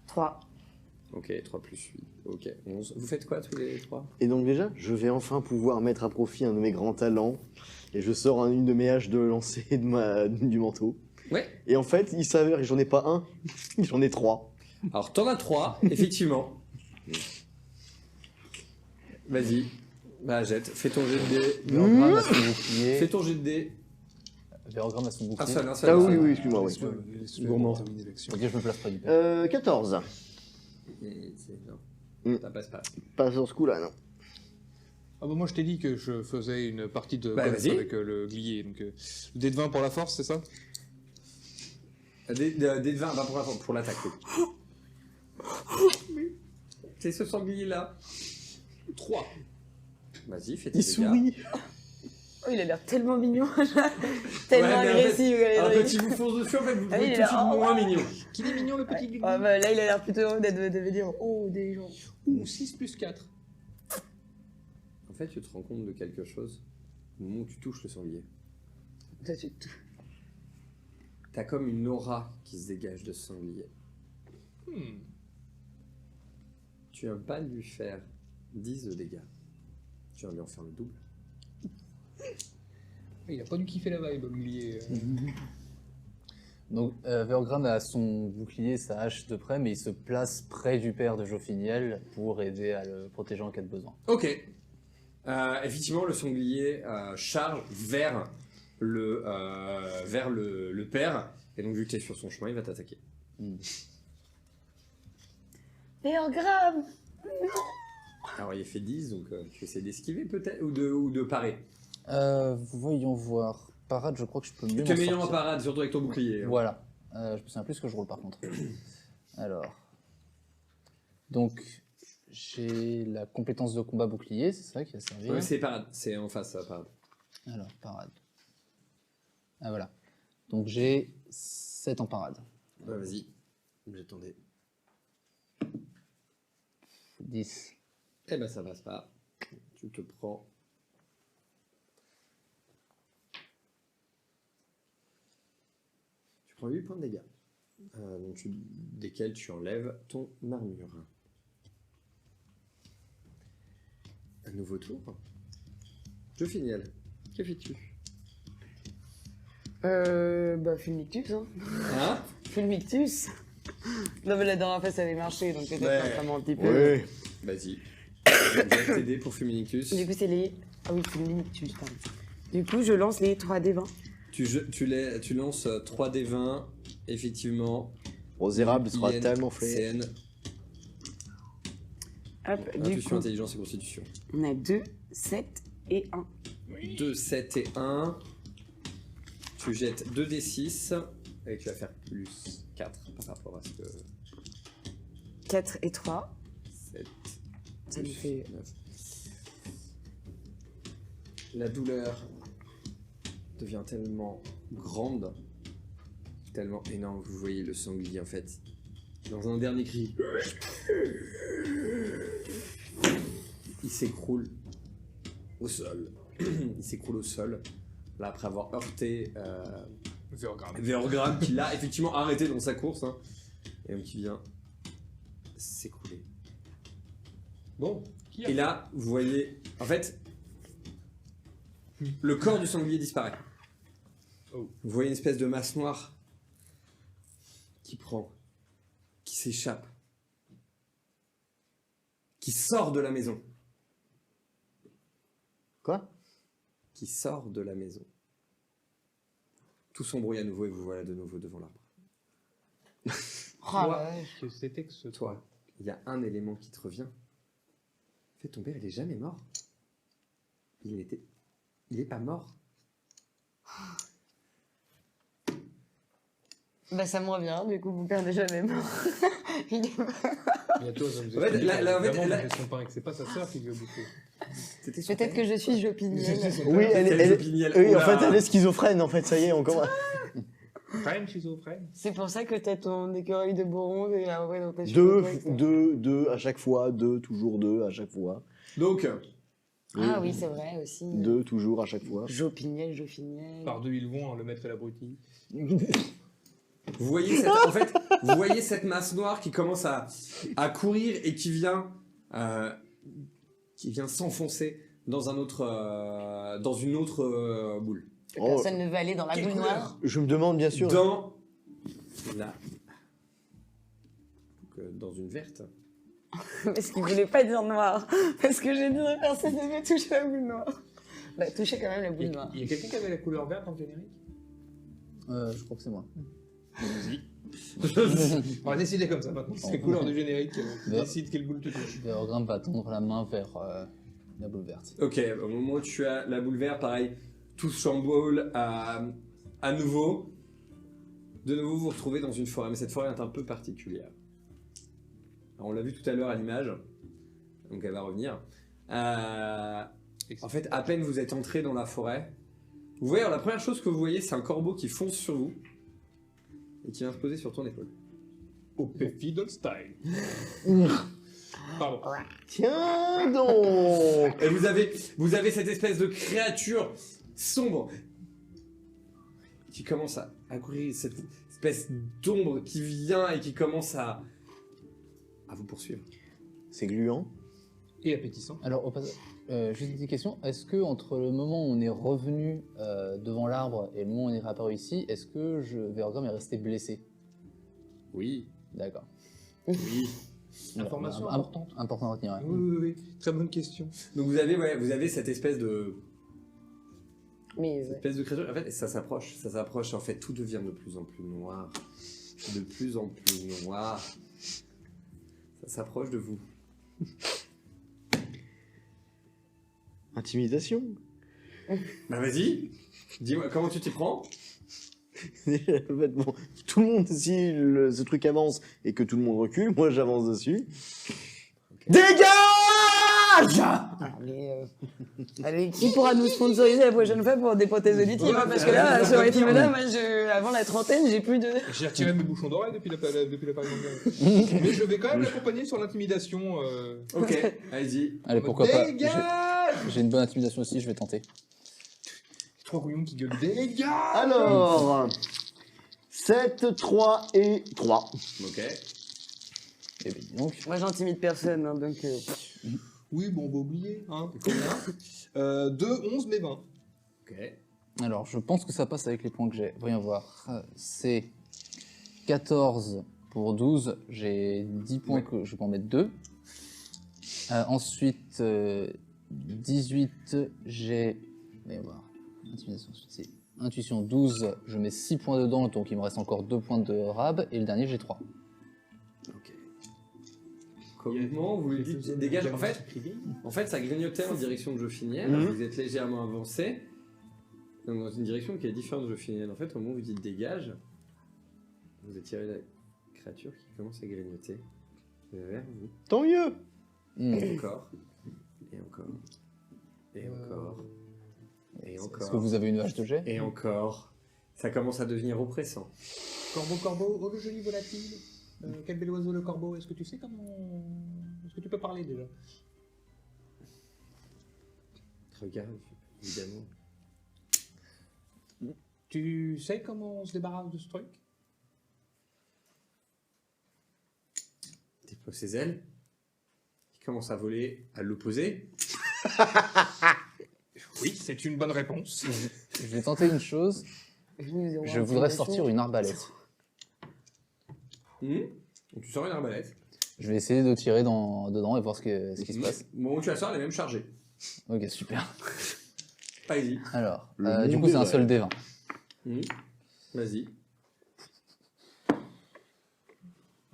3. Ok, 3 plus 8. Ok, 11. Vous faites quoi tous les 3? Et donc déjà, je vais enfin pouvoir mettre à profit un de mes grands talents. Et je sors une de mes haches de lancer du manteau. Ouais. Et en fait, il s'avère que j'en ai pas un, j'en ai 3. Alors, t'en as 3, effectivement. Vas-y. Bah, jette. Fais ton jet de dés. Vérogramme a son bouclier. Fais ton jet de dés. Vérogramme a son Un bouclier. seul, un seul. Ah un oui, seul. oui, excuse-moi, oui. Laisse-le Gourmand. terminer l'action. Ok, je me place près du père. 14. Non, ça passe pas. Pas sur ce coup-là, non. Ah bah moi je t'ai dit que je faisais une partie de Bah, golf vas-y. avec le glier. Donc, le dé de 20 pour la force, c'est ça? Dés de 20, bah, pour l'attaque. Oui. C'est ce sanglier-là. 3. Vas-y, fais tes Il dégâts. sourit. Oh, il a l'air tellement mignon. Tellement Ouais, mais en fait- agressif. En fait, il vous fonce dessus, en fait, vous Ah, trouvez il tout est de suite là, oh, moins ouais. mignon. Qu'il est mignon le petit glier. Ah, bah, là, il a l'air plutôt heureux de me dire oh, des gens. Ouh, 6 plus 4. En fait, tu te rends compte de quelque chose au moment où tu touches le sanglier. Ça, c'est tout. T'as comme une aura qui se dégage de ce sanglier. Tu viens pas de lui faire 10 de dégâts. Tu viens de lui en faire le double. Il a pas dû kiffer la vibe, le glier. Donc, Vérogramme a son bouclier, sa hache de près, mais il se place près du père de Jofiniel pour aider à le protéger en cas de besoin. Ok. Effectivement, le sanglier charge vers le père. Et donc, vu que tu es sur son chemin, il va t'attaquer. Théogramme. Alors, il fait 10, donc tu essaies d'esquiver peut-être ou de parer. Voyons voir. Parade, je crois que je peux mieux Tu es m'en meilleur en sortir. parade, surtout avec ton bouclier. hein. Voilà. Je me souviens plus ce que je roule par contre. Alors. Donc, j'ai la compétence de combat bouclier, c'est ça qui va servir. Ouais, c'est parade, c'est en face, ça, parade. Alors, parade. Ah voilà. Donc j'ai 7 en parade. Ouais, vas-y. J'attendais. 10. Eh ben, ça passe pas. Tu te prends prends 8 points de dégâts. Desquels tu enlèves ton armure. Un nouveau tour. Jofiniel, que fais-tu? Fulmictus, hein. Hein? Fulmictus. Non, mais la dernière fois, ça avait marché, donc peut-être Ouais. vraiment un petit peu. Oui. Vas-y. Je vais t'aider pour Fulminictus. Du coup, c'est les. Ah oui, Fulmictus, pardon. Du coup, je lance les 3D20. Tu lances 3D20, effectivement. Rosérable sera IN, tellement fait. CN, Hop, du intuition, coup, intelligence et constitution. on a 2, 7 et 1. 2, 7 et 1. Tu jettes 2d6 et tu vas faire plus 4 par rapport à ce que 4 et 3. 7 Ça nous fait 9. La douleur devient tellement grande, tellement énorme que vous voyez le sanglier en fait. Dans un dernier cri, il s'écroule au sol. Il s'écroule au sol. Là, après avoir heurté Véorgram, qui l'a effectivement arrêté dans sa course, hein, et donc qui vient s'écrouler. Bon, qui a Et là, vous voyez, en fait, le corps du sanglier disparaît. Oh. Vous voyez une espèce de masse noire qui prend, qui s'échappe, qui sort de la maison. Quoi? Qui sort de la maison. Tout s'embrouille à nouveau et vous voilà de nouveau devant l'arbre. Toi, que c'était que ce Toi, il y a un élément qui te revient. En fait, ton père, il est jamais mort. Il est pas mort. Bah, ça me revient, du coup, mon père n'est jamais mort. Il est mort. Bientôt, ça nous En fait, explique là, en fait, évidemment, là- qu'il fait son pain et que c'est pas sa sœur qui lui a bouffé. C'était son Peut-être père. que je suis Jopiniel. Oui, Elle est Jopiniel. oui, en Oh là. fait, elle est schizophrène, en fait, ça y est, on commence. Frêne, schizophrène. C'est pour ça que t'as ton écureuil de Boron et la ouais, dans ta Deux à chaque fois, toujours deux à chaque fois. Donc, Ah oui, c'est vrai aussi. Deux toujours à chaque fois. Jopiniel, Jofiniel. Par deux, ils vont, hein, le maître et l'abruti. vous voyez cette, en fait, vous voyez cette masse noire qui commence à courir et qui vient s'enfoncer dans un autre, dans une autre boule. Que Oh, personne ne veut aller dans la Quelle boule couleur noire. je me demande bien sûr. Dans la, donc, dans une verte. Parce qu'il voulait pas dire noir. Parce que j'ai dit personne ne veut toucher la boule noire. Bah, toucher quand même la boule noire. Il y a quelqu'un qui avait la couleur verte dans le générique? Je crois que c'est moi. On va décider comme ça maintenant. C'est les couleurs du générique qui Ouais. décident quelle boule tu touches. Véorgram va tendre la main vers la boule verte. Ok, au moment où tu as la boule verte, pareil, tout se chamboule à nouveau. De nouveau, vous vous retrouvez dans une forêt, mais cette forêt est un peu particulière. Alors, on l'a vu tout à l'heure à l'image, donc elle va revenir. En fait, à peine vous êtes entré dans la forêt, vous voyez, alors, la première chose que vous voyez, c'est un corbeau qui fonce sur vous et qui vient se poser sur ton épaule. Au Fiddle style. Pardon. Tiens donc. Et vous avez cette espèce de créature sombre qui commence à courir, cette espèce d'ombre qui vient et qui commence à vous poursuivre. C'est gluant. Et appétissant. Alors, au passage, juste une petite question. Est-ce que entre le moment où on est revenu devant l'arbre et le moment où on est réapparu ici, est-ce que Véorgram est resté blessé? Oui, D'accord. oui. Information importante. Important à retenir. Ouais. Oui. Très bonne question. Donc vous avez cette espèce de Mais créature. En fait, ça s'approche. En fait, tout devient de plus en plus noir, de plus en plus noir. Ça s'approche de vous. Intimidation. Bah vas-y, dis-moi comment tu t'y prends. En fait, bon, tout le monde, si ce truc avance et que tout le monde recule, moi j'avance dessus. Dégage! allez, qui pourra nous sponsoriser la prochaine fois pour des prothèses auditives hein, parce que là, sur les films là, moi, avant la trentaine, j'ai plus de. J'ai retiré mes bouchons d'oreille depuis la période mondiale. Mais je vais quand même l'accompagner sur l'intimidation. Ok, allez-y. Allez, pourquoi pas. Dégage! J'ai une bonne intimidation aussi, je vais tenter. Trois couillons qui gueulent. Dégage! Alors, 7, 3 et 3. Ok. Et bien, donc, Moi, j'intimide personne, hein, donc. Oui, bon, on va oublier. Hein. Combien 2, 11, mais 20. Ok. alors, je pense que ça passe avec les points que j'ai. Voyons voir. C'est 14 pour 12. J'ai 10 points que je peux en mettre 2. Ensuite, 18, j'ai. Voyons voir. Intimidation, ensuite, c'est intuition 12. Je mets 6 points dedans, donc il me reste encore 2 points de rab. Et le dernier, j'ai 3. Ok. Comment vous lui dites dégage en fait, ça grignotait en direction de Jofiniel. Vous êtes légèrement avancé. Donc dans une direction qui est différente de Jofiniel. En fait, au moment où vous dites dégage, vous attirez la créature qui commence à grignoter vers vous. Tant mieux. Et encore. Et encore. Et encore. Et Est-ce encore. que vous avez une hache de jet? Et encore. Ça commence à devenir oppressant. Corbeau, oh le joli volatile. Quel bel oiseau le corbeau. Est-ce que tu sais comment. Est-ce que tu peux parler déjà? Regarde, évidemment. Tu sais comment on se débarrasse de ce truc? Déploie ses ailes. Il commence à voler à l'opposé. Oui, c'est une bonne réponse. Je vais tenter une chose. Je voudrais sortir une arbalète. Donc tu sors une arbalète. Je vais essayer de tirer dedans et voir ce qui se passe. Au moment où tu la sors, elle est même chargée. Ok, super. Allez-y. Alors, Le du coup, monde c'est un est seul D20. Vas-y.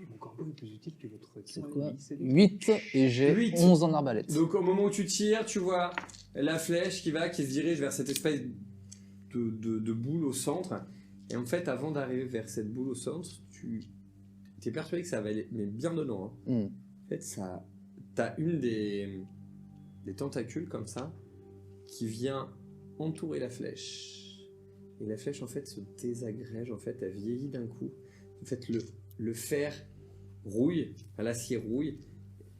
Mon corbeau est plus utile que votre. C'est quoi 8 et j'ai 8. 11 en arbalète. Donc au moment où tu tires, tu vois la flèche qui se dirige vers cette espèce de boule au centre. Et en fait, avant d'arriver vers cette boule au centre, tu es persuadé que ça va aller, mais bien dedans. Hein. En fait, t'as une des tentacules comme ça qui vient entourer la flèche. Et la flèche en fait se désagrège, en fait, elle vieillit d'un coup. En fait, le fer rouille, l'acier rouille,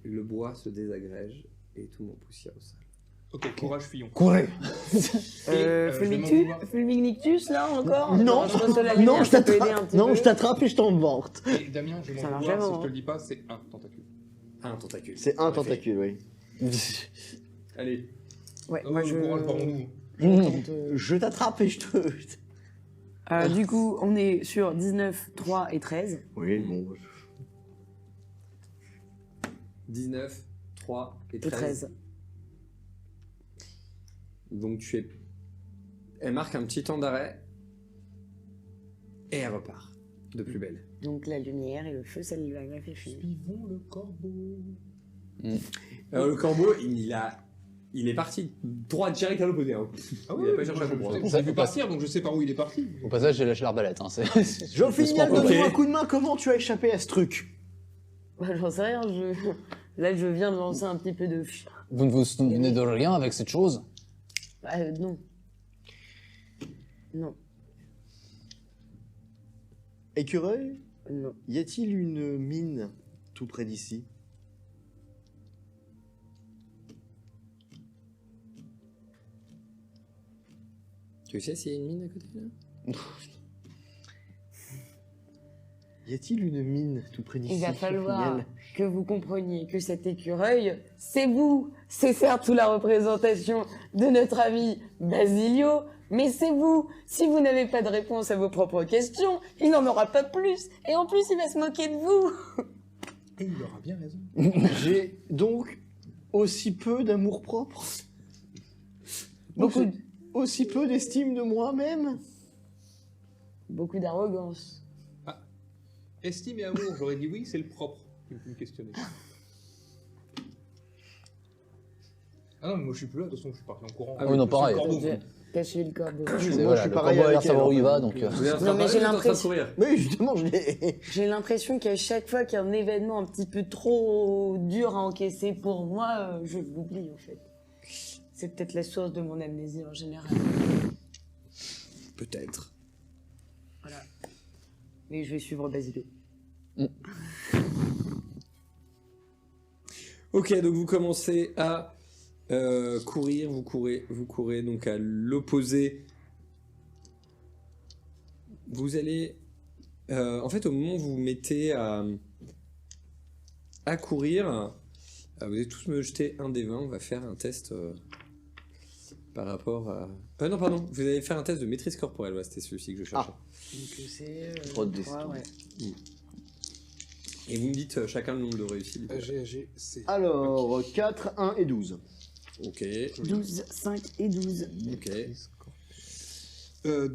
le bois se désagrège et tout mon poussière au sol. Ok, courage, Fillon. Courez Fulmignictus, là, encore Non, je reçois la non, lumière, je ça peut aider un t'attrape. petit Non, peu. je t'attrape et je t'emporte. Et Damien, je vais Ça m'en marche vouloir si vraiment, je te hein. le dis pas, c'est un tentacule. Un tentacule. C'est un En effet. tentacule, oui. Allez. Ouais, Ah moi oui, je. courage, pardon-nous. tente, Je t'attrape et je te... du coup, on est sur 19, 3 et 13. Oui, bon. 19, 3 et Et 13. 13. Donc tu es... Elle marque un petit temps d'arrêt. Et elle repart. De plus belle. Donc la lumière et le feu, ça lui a réfléchi. Suivons le corbeau. Alors le corbeau, il est parti droit direct à l'opposé. Hein. Ah Il a pas cherché à comprendre. Je l'ai vu partir, donc je sais par où il est parti. Au passage, j'ai lâché l'arbalète. Hein. Jean-Philippe, Ok. donne-moi un coup de main, comment tu as échappé à ce truc? Bah, j'en sais rien, là je viens de lancer un petit peu de... Vous ne vous souvenez de rien avec cette chose? Non. Non, Écureuil, non. y a-t-il une mine tout près d'ici? Tu sais s'il y a une mine à côté là? Y a-t-il une mine tout près d'ici? Il va sur falloir Finiel que vous compreniez que cet écureuil, c'est vous. C'est certes sous la représentation de notre ami Basilio, mais c'est vous. Si vous n'avez pas de réponse à vos propres questions, il n'en aura pas plus. Et en plus, il va se moquer de vous. Et il aura bien raison. J'ai donc aussi peu d'amour-propre, Beaucoup, aussi peu d'estime de moi-même. beaucoup d'arrogance. Estime et amour, j'aurais dit oui, c'est le propre. Tu peux me questionner. Ah non, mais moi je suis plus là, de toute façon je suis parti en courant. Ah oui, non, pareil. Corbeau. Cacher le corbeau. C'est Moi, je voilà, suis le pareil corbeau a l'air avec savoir elle, où il hein, va, donc, donc... Vous êtes en train Non, de mais parler, j'ai vous êtes en train de l'impression- courir. Mais justement, je l'ai... J'ai l'impression qu'à chaque fois qu'il y a un événement un petit peu trop dur à encaisser pour moi, je l'oublie en fait. C'est peut-être la source de mon amnésie en général. Peut-être. Mais je vais suivre Basilio. Ok, donc vous commencez à courir, vous courez donc à l'opposé. Vous allez En fait, au moment où vous vous mettez à courir, vous allez tous me jeter un des 20. On va faire un test par rapport à... non, pardon, vous allez faire un test de maîtrise corporelle. Ouais, c'était celui-ci que je cherchais. Donc c'est Trop de 3, ouais. Et vous me dites chacun le nombre de réussites. du coup. C. Alors, 4, 1 et 12. Ok, 12, 5 et 12. ok,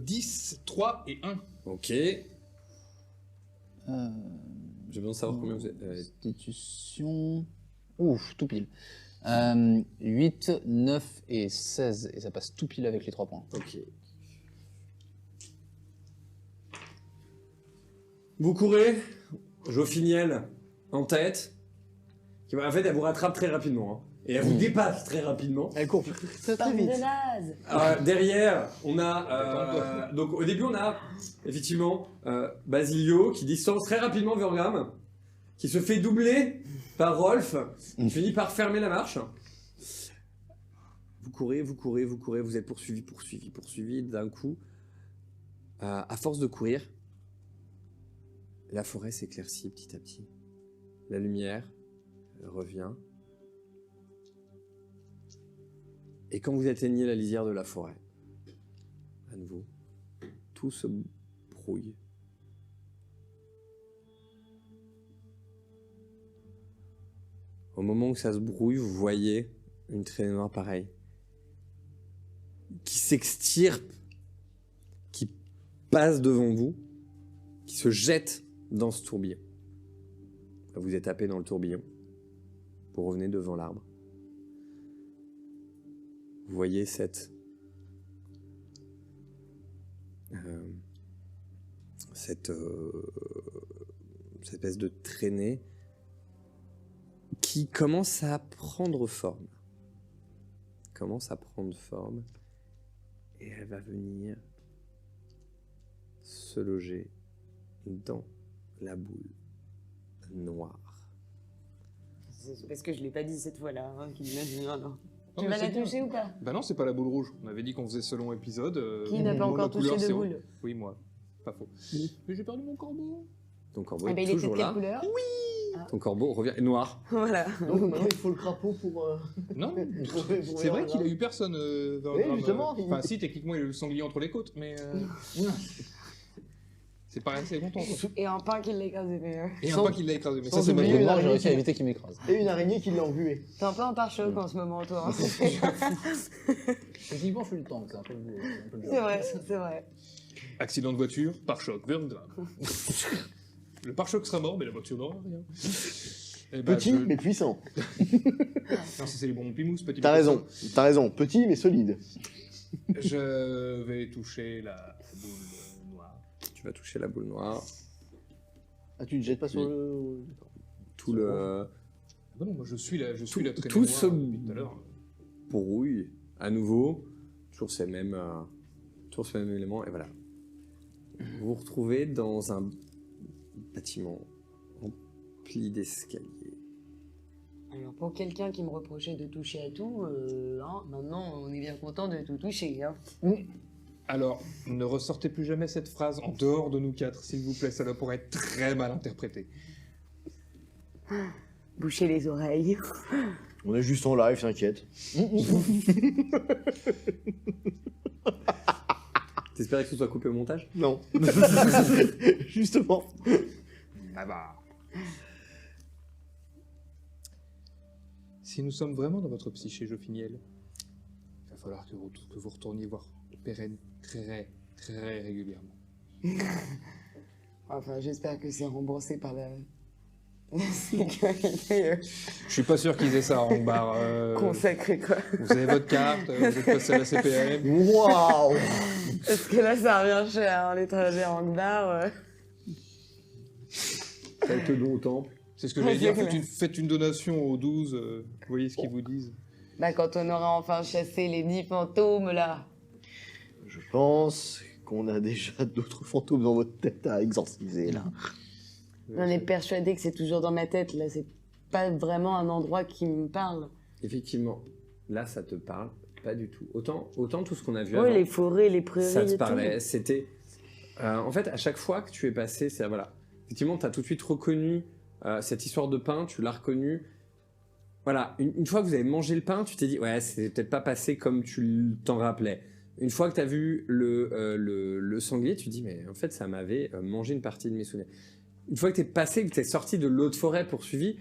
10, 3 et 1. ok. J'ai besoin de savoir combien vous êtes. Constitution. Ouf, tout pile. 8, 9 et 16. Et ça passe tout pile avec les 3 points. Ok. Vous courez, Jofiniel en tête, qui en fait elle vous rattrape très rapidement, hein. Et elle vous dépasse très rapidement. Elle court très Bande vite. de naze. Derrière, on a donc au début on a effectivement Basilio qui distance très rapidement Vergram, qui se fait doubler par Rolf, qui finit par fermer la marche. Vous courez, vous êtes poursuivi. D'un coup, à force de courir, la forêt s'éclaircit petit à petit. La lumière revient. Et quand vous atteignez la lisière de la forêt, à nouveau, tout se brouille. Au moment où ça se brouille, vous voyez une traînée noire pareille, qui s'extirpe, qui passe devant vous, qui se jette dans ce tourbillon. Vous êtes tapé dans le tourbillon. Vous revenez devant l'arbre. Vous voyez cette espèce de traînée qui commence à prendre forme. Et elle va venir se loger dans la boule noire. C'est parce que je l'ai pas dit cette fois-là, hein, qu'il m'a dit non. Non, Tu mais vas c'est la bien. toucher ou pas? Bah non, c'est pas la boule rouge. On avait dit qu'on faisait selon épisode. Qui n'a pas moi, encore ma couleur, touché de c'est boule? Oui, moi. Pas faux. Mais j'ai perdu mon corbeau. Ton corbeau Ah est bah, il était de toujours quelle là. couleur? Ton corbeau revient noir. Voilà. Donc maintenant il faut le crapaud pour. Non, pour c'est vrai qu'il a eu personne. Oui, justement, il- Enfin, si, techniquement, il a eu le sanglier entre les côtes, mais. C'est pas assez content. Quoi. Et un pain qui l'a écrasé, mais... Et un Sans- pas qu'il l'a écrasé. Mais sans ça, c'est oublier pas une Moi, j'ai araignée réussi à qui- éviter qu'il m'écrase. Et une araignée qui l'a englué. T'es un peu en pare-choc en ce moment, toi. hein. Techniquement, je suis le tank, c'est un peu le C'est vrai, c'est vrai. Accident de voiture, pare-choc, Vergram. Le pare-choc sera mort, mais la voiture n'aura rien. Eh ben, Petit mais puissant. Non, si c'est les bons pimous, petit. T'as mais raison, t'as raison. Petit mais solide. Je vais toucher la boule noire. Tu vas toucher la boule noire. Ah, tu ne jettes pas sur Oui. le. Tout le Ah bah non, moi je suis la traînée tout noire ce- depuis tout à l'heure. brouille à nouveau. Toujours ces mêmes éléments. Et voilà. Vous vous retrouvez dans un bâtiment rempli d'escaliers. Alors, pour quelqu'un qui me reprochait de toucher à tout, hein, maintenant, on est bien content de tout toucher. Hein. Alors, ne ressortez plus jamais cette phrase en dehors de nous quatre, s'il vous plaît, ça pourrait être très mal interprété. Bouchez les oreilles. On est juste en live, t'inquiète. T'espérais que ce soit coupé au montage? Non. Justement. Ah bah. Si nous sommes vraiment dans votre psyché, Jofiniel, il va falloir que vous retourniez voir Pérenne très régulièrement. Enfin, j'espère que c'est remboursé par la sécurité Je suis pas sûr qu'ils aient ça en bar. consacrée, quoi. Vous avez votre carte, vous êtes passé à la CPM. Waouh. Parce que là, ça revient cher, hein, les trajets en bar. Quelques dons au temple. C'est ce que j'allais dire, C'est clair. faites une donation aux 12, vous voyez ce qu'ils vous disent. Bah, quand on aura enfin chassé les 10 fantômes, là. Je pense qu'on a déjà d'autres fantômes dans votre tête à exorciser là. On est persuadé que c'est toujours dans ma tête, là. C'est pas vraiment un endroit qui me parle. Effectivement, là ça te parle pas du tout. Autant tout ce qu'on a vu Ouais, avant, les forêts, les prairies ça te et tout. parlait. C'était En fait, à chaque fois que tu es passé, c'est voilà. Effectivement, tu as tout de suite reconnu cette histoire de pain, tu l'as reconnu. Voilà, une fois que vous avez mangé le pain, tu t'es dit, ouais, c'est peut-être pas passé comme tu t'en rappelais. Une fois que tu as vu le sanglier, tu te dis, mais en fait, ça m'avait mangé une partie de mes souvenirs. Une fois que tu es passé, que tu es sorti de l'eau de forêt poursuivi,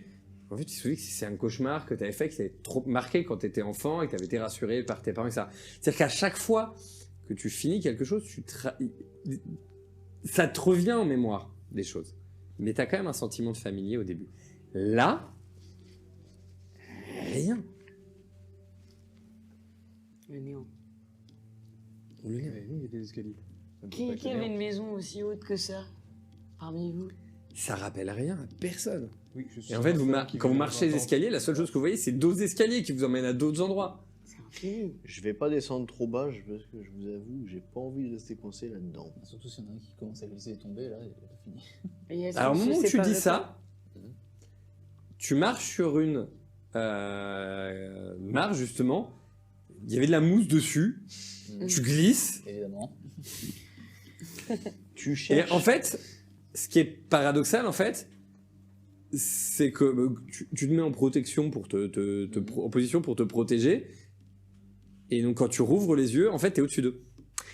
en fait, tu te souviens que c'est un cauchemar que tu avais fait, qui t'avait trop marqué quand tu étais enfant et que tu avais été rassuré par tes parents, etc. C'est-à-dire qu'à chaque fois que tu finis quelque chose, ça te revient en mémoire des choses. Mais tu as quand même un sentiment de familier au début. Là, rien. Le néant. Oui, il y a des escaliers. Ça ne peut pas être Qui la avait merde. une maison aussi haute que ça parmi vous? Ça rappelle rien à personne. Oui, je suis Et en fait, un qui quand vous vit dans marchez un les temple. escaliers, la seule chose que vous voyez, c'est d'autres escaliers qui vous emmènent à d'autres endroits. C'est infini. Je vais pas descendre trop bas parce que je vous avoue, j'ai pas envie de rester coincé là-dedans. Surtout s'il y en a un qui commence à glisser et tomber, là, il a pas fini. Et est-ce Alors, au qu'on se moment où tu séparait dis pas ça, tu marches sur une mare, justement. Il y avait de la mousse dessus. Tu glisses. Évidemment. Tu Et cherches. en fait, ce qui est paradoxal, en fait, c'est que tu te mets en protection pour en position pour te protéger. Et donc, quand tu rouvres les yeux, en fait, t'es au-dessus d'eux.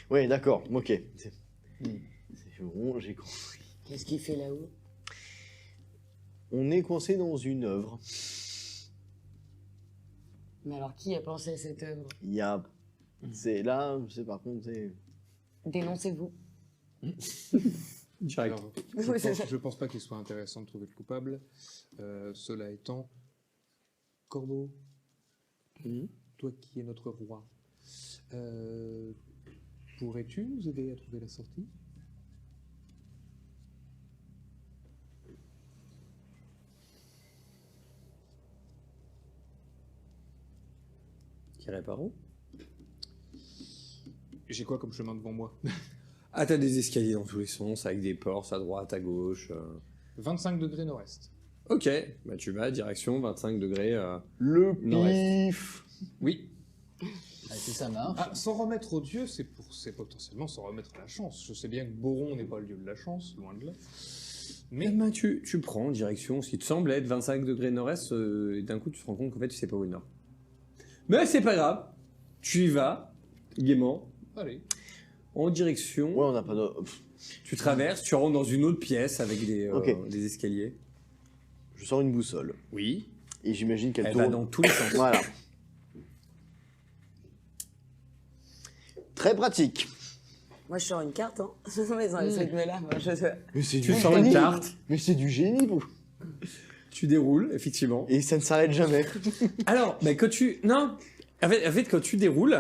Ouais, d'accord, ok. C'est bon, j'ai compris. Qu'est-ce qu'il fait là-haut? On est coincé dans une œuvre. Mais alors, qui a pensé à cette œuvre? Il y a. C'est là, c'est par contre, c'est. Dénoncez-vous. Direct. Alors, Oui, c'est ça. je pense pas qu'il soit intéressant de trouver le coupable. Cela étant, Corbeau, toi qui es notre roi, pourrais-tu nous aider à trouver la sortie? Tiré par où? J'ai quoi comme chemin devant moi? Ah, t'as des escaliers dans tous les sens, avec des portes à droite, à gauche. 25 degrés nord-est. Ok, bah tu vas direction 25 degrés. Le Nord-Est. pif. Oui. Ah, si ça marche. Ah, s'en remettre au dieu, c'est potentiellement s'en remettre à la chance. Je sais bien que Boron n'est pas le dieu de la chance, loin de là. Mais Mais tu prends direction, ce qui te semble être 25 degrés nord-est, et d'un coup tu te rends compte qu'en fait tu sais pas où est le nord. Mais c'est pas grave, tu y vas, gaiement, allez. en direction, Ouais, on n'a pas de. tu traverses, tu rentres dans une autre pièce avec Ok. des escaliers. Je sors une boussole. Oui. Et j'imagine qu'elle Elle tourne. va dans tous les sens. Voilà. Très pratique. Moi, je sors une carte, hein. Mais dans ce rythme-là, moi, je... Mais c'est Tu sors une carte, Mais c'est du génie, vous. tu déroules, effectivement. Et ça ne s'arrête jamais. Alors, bah, quand tu... Non, en fait, quand tu déroules,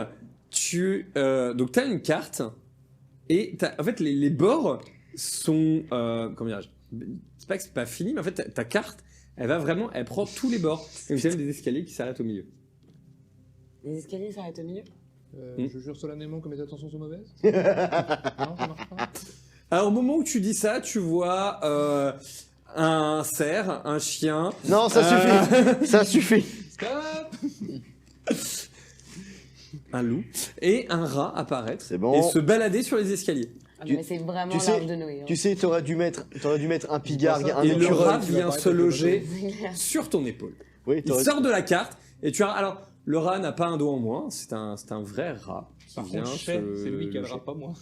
donc t'as une carte, et en fait, les bords sont... comment dirais-je? C'est pas que c'est pas fini, mais en fait, ta carte, elle prend tous les bords. Et vous avez des escaliers qui s'arrêtent au milieu. Les escaliers s'arrêtent au milieu. Je jure solennellement que mes attentions sont mauvaises. Non, ça marche pas. Alors, au moment où tu dis ça, tu vois un cerf, un chien... Non, ça suffit. Ça suffit. Stop. un loup et un rat apparaître C'est bon. et se balader sur les escaliers. Ah, Tu- mais c'est vraiment tu sais- l'arche de Noé. Hein. Tu sais, t'aurais dû mettre un pigard, ça. un Et le écureuil. rat tu vas vient apparaître se avec le loger C'est clair. sur ton épaule. Oui, Il t'aurais- sort de la carte et tu as... Alors, le rat n'a pas un dos en moins, c'est un vrai rat qui Par vient contre, Chet, se c'est lui qui loger. aidera pas moi.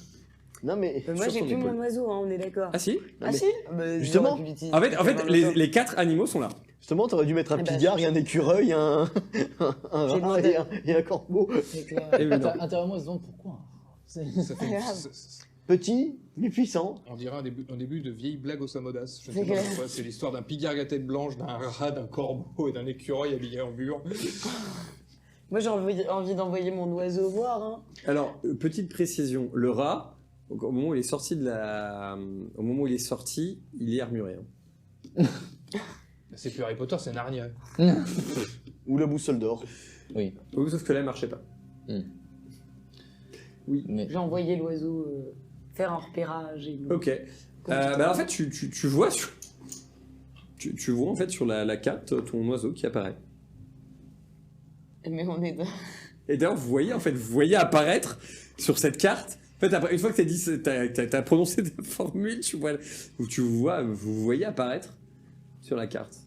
Non, mais. Moi, sur j'ai ton plus épaule. mon oiseau, hein, on est d'accord. Ah si Ah mais- si Bah, Justement. j'aurais pu l'utiliser En fait, pendant longtemps. les 4 animaux sont là. Justement, t'aurais dû mettre un Eh ben, pigard, un écureuil, un J'ai rat demandé. et un corbeau. C'est clair. Et oui, non. Intérieurement, ils se demandent pourquoi. C'est- Ça fait grave. Petit, mais puissant. on dirait un début de vieille blague au Samodas. Je ne C'est sais pas clair. pourquoi. C'est l'histoire d'un pigard à tête blanche, d'un rat, d'un corbeau et d'un écureuil habillé en bure. Moi, j'ai envie d'envoyer mon oiseau voir. Hein. Alors, petite précision, le rat, donc, au moment où il est sorti au moment où il est sorti, il est armuré. Hein. C'est plus Harry Potter, c'est Narnia. Ou la boussole d'or. Oui, Oui, sauf que là, il marchait pas. mais J'ai envoyé l'oiseau faire un repérage. Et... Ok. Bah, en fait, tu vois tu vois en fait sur la carte ton oiseau qui apparaît. Mais on est... Et d'ailleurs, vous voyez apparaître sur cette carte fait, après, une fois que t'as prononcé ta formule, vous voyez apparaître sur la carte.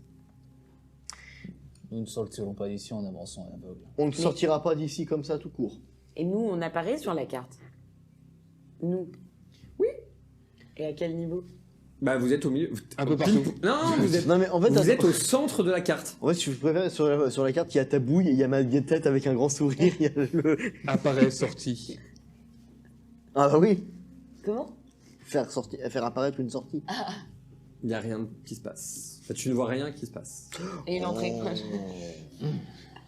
Nous ne sortirons pas d'ici en avançant à l'aveugle. On ne sortira pas d'ici comme ça tout court. Et nous, on apparaît sur la carte. Nous. Oui. Et à quel niveau? Bah, vous êtes au milieu. Un peu partout. Non, vous êtes, Non mais en fait, vous êtes au centre de la carte. En fait, je préfère sur la carte, il y a ta bouille et il y a ma tête avec un grand sourire. Il y a le... Apparaît, sortie. Ah bah oui. Comment? Faire apparaître une sortie. Il n'y a rien qui se passe. Enfin, tu ne vois rien qui se passe. Et une entrée.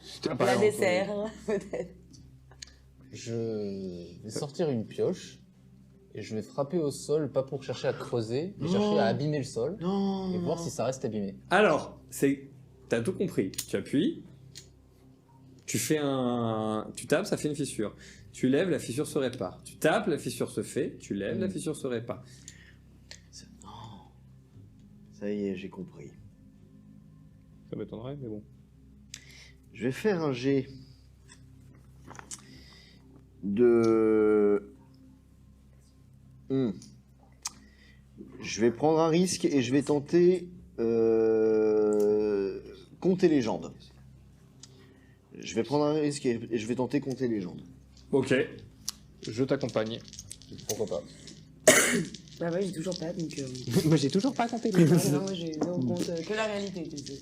C'était La apparaît dessert, peut-être. Je vais sortir une pioche et je vais frapper au sol, pas pour chercher à creuser, mais chercher à abîmer le sol Non. et voir si ça reste abîmé. Alors, t'as tout compris. Tu appuies, tu tapes, ça fait une fissure. Tu lèves, la fissure se répare. Tu tapes, la fissure se fait. Tu lèves, la fissure se répare. Non. Ça y est, j'ai compris. Ça m'étonnerait, mais bon. Je vais faire un jet de... Je vais prendre un risque et je vais tenter compter légende. Je vais prendre un risque et je vais tenter compter légende. Ok. Je t'accompagne. Pourquoi pas? Bah ouais, j'ai toujours pas, donc... Moi, j'ai toujours pas compté. non, moi, j'ai on compte que la réalité, tu sais.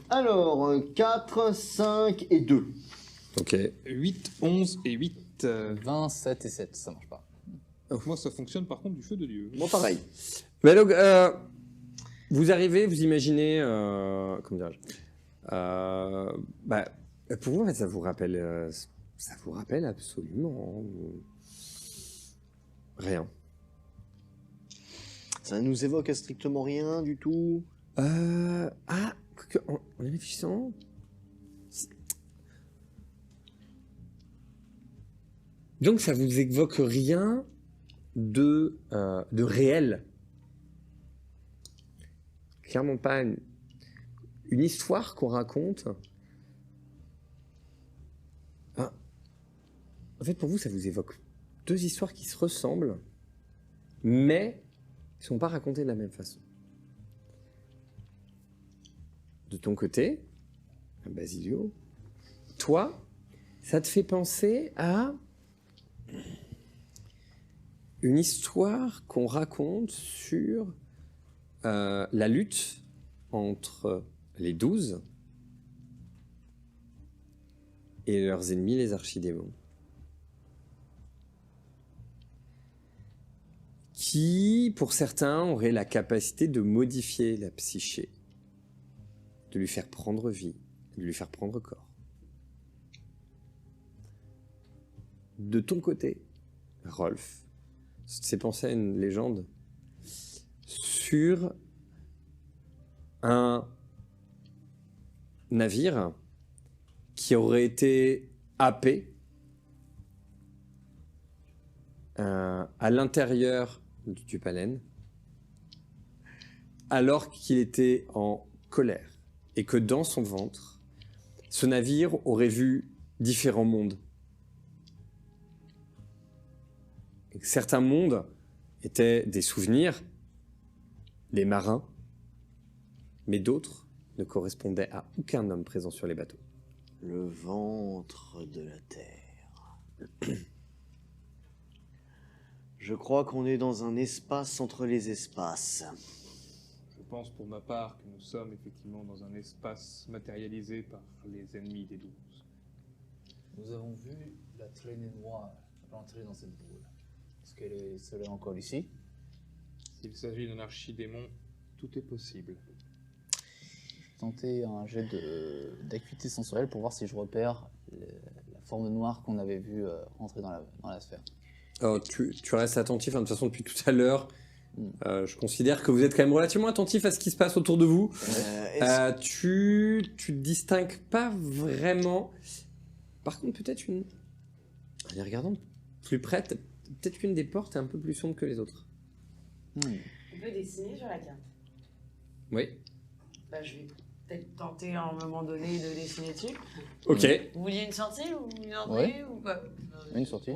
Alors, 4, 5 et 2. Ok. 8, 11 et 8. 20, 7 et 7, ça marche pas. Moi, ça fonctionne par contre du feu de Dieu. Bon, pareil. Mais donc, vous arrivez, vous imaginez, comment dirais-je, bah, pour vous, en fait, ça vous rappelle absolument rien. Ça nous évoque strictement rien du tout. En y réfléchissant, donc ça vous évoque rien de réel. Clairement pas une histoire qu'on raconte. Ah. En fait, pour vous, ça vous évoque deux histoires qui se ressemblent, mais qui ne sont pas racontées de la même façon. De ton côté, Basilio, toi, ça te fait penser à une histoire qu'on raconte sur la lutte entre les 12 et leurs ennemis, les archidémons, qui, pour certains, auraient la capacité de modifier la psyché, de lui faire prendre vie, de lui faire prendre corps. De ton côté, Rolf, c'est pensé à une légende sur un navire qui aurait été happé à l'intérieur du Tupalen alors qu'il était en colère et que dans son ventre, ce navire aurait vu différents mondes. Et que certains mondes étaient des souvenirs, des marins, mais d'autres ne correspondaient à aucun homme présent sur les bateaux. Le ventre de la terre. Je crois qu'on est dans un espace entre les espaces. Je pense pour ma part que nous sommes effectivement dans un espace matérialisé par les ennemis des 12. Nous avons vu la traînée noire rentrer dans cette boule. Est-ce qu'elle serait encore ici? S'il s'agit d'un archidémon, tout est possible. Tenter un jet d'acuité sensorielle pour voir si je repère la forme noire qu'on avait vue rentrer dans la sphère. Alors, tu restes attentif, de toute façon depuis tout à l'heure, je considère que vous êtes quand même relativement attentif à ce qui se passe autour de vous. Tu distingues pas vraiment. Par contre, peut-être en les regardant plus près, peut-être qu'une des portes est un peu plus sombre que les autres. On peut dessiner sur la carte. Oui. Bah, je vais peut-être tenter à un moment donné de dessiner dessus. Ok, Vous vouliez une sortie ou une entrée ou pas? Une sortie.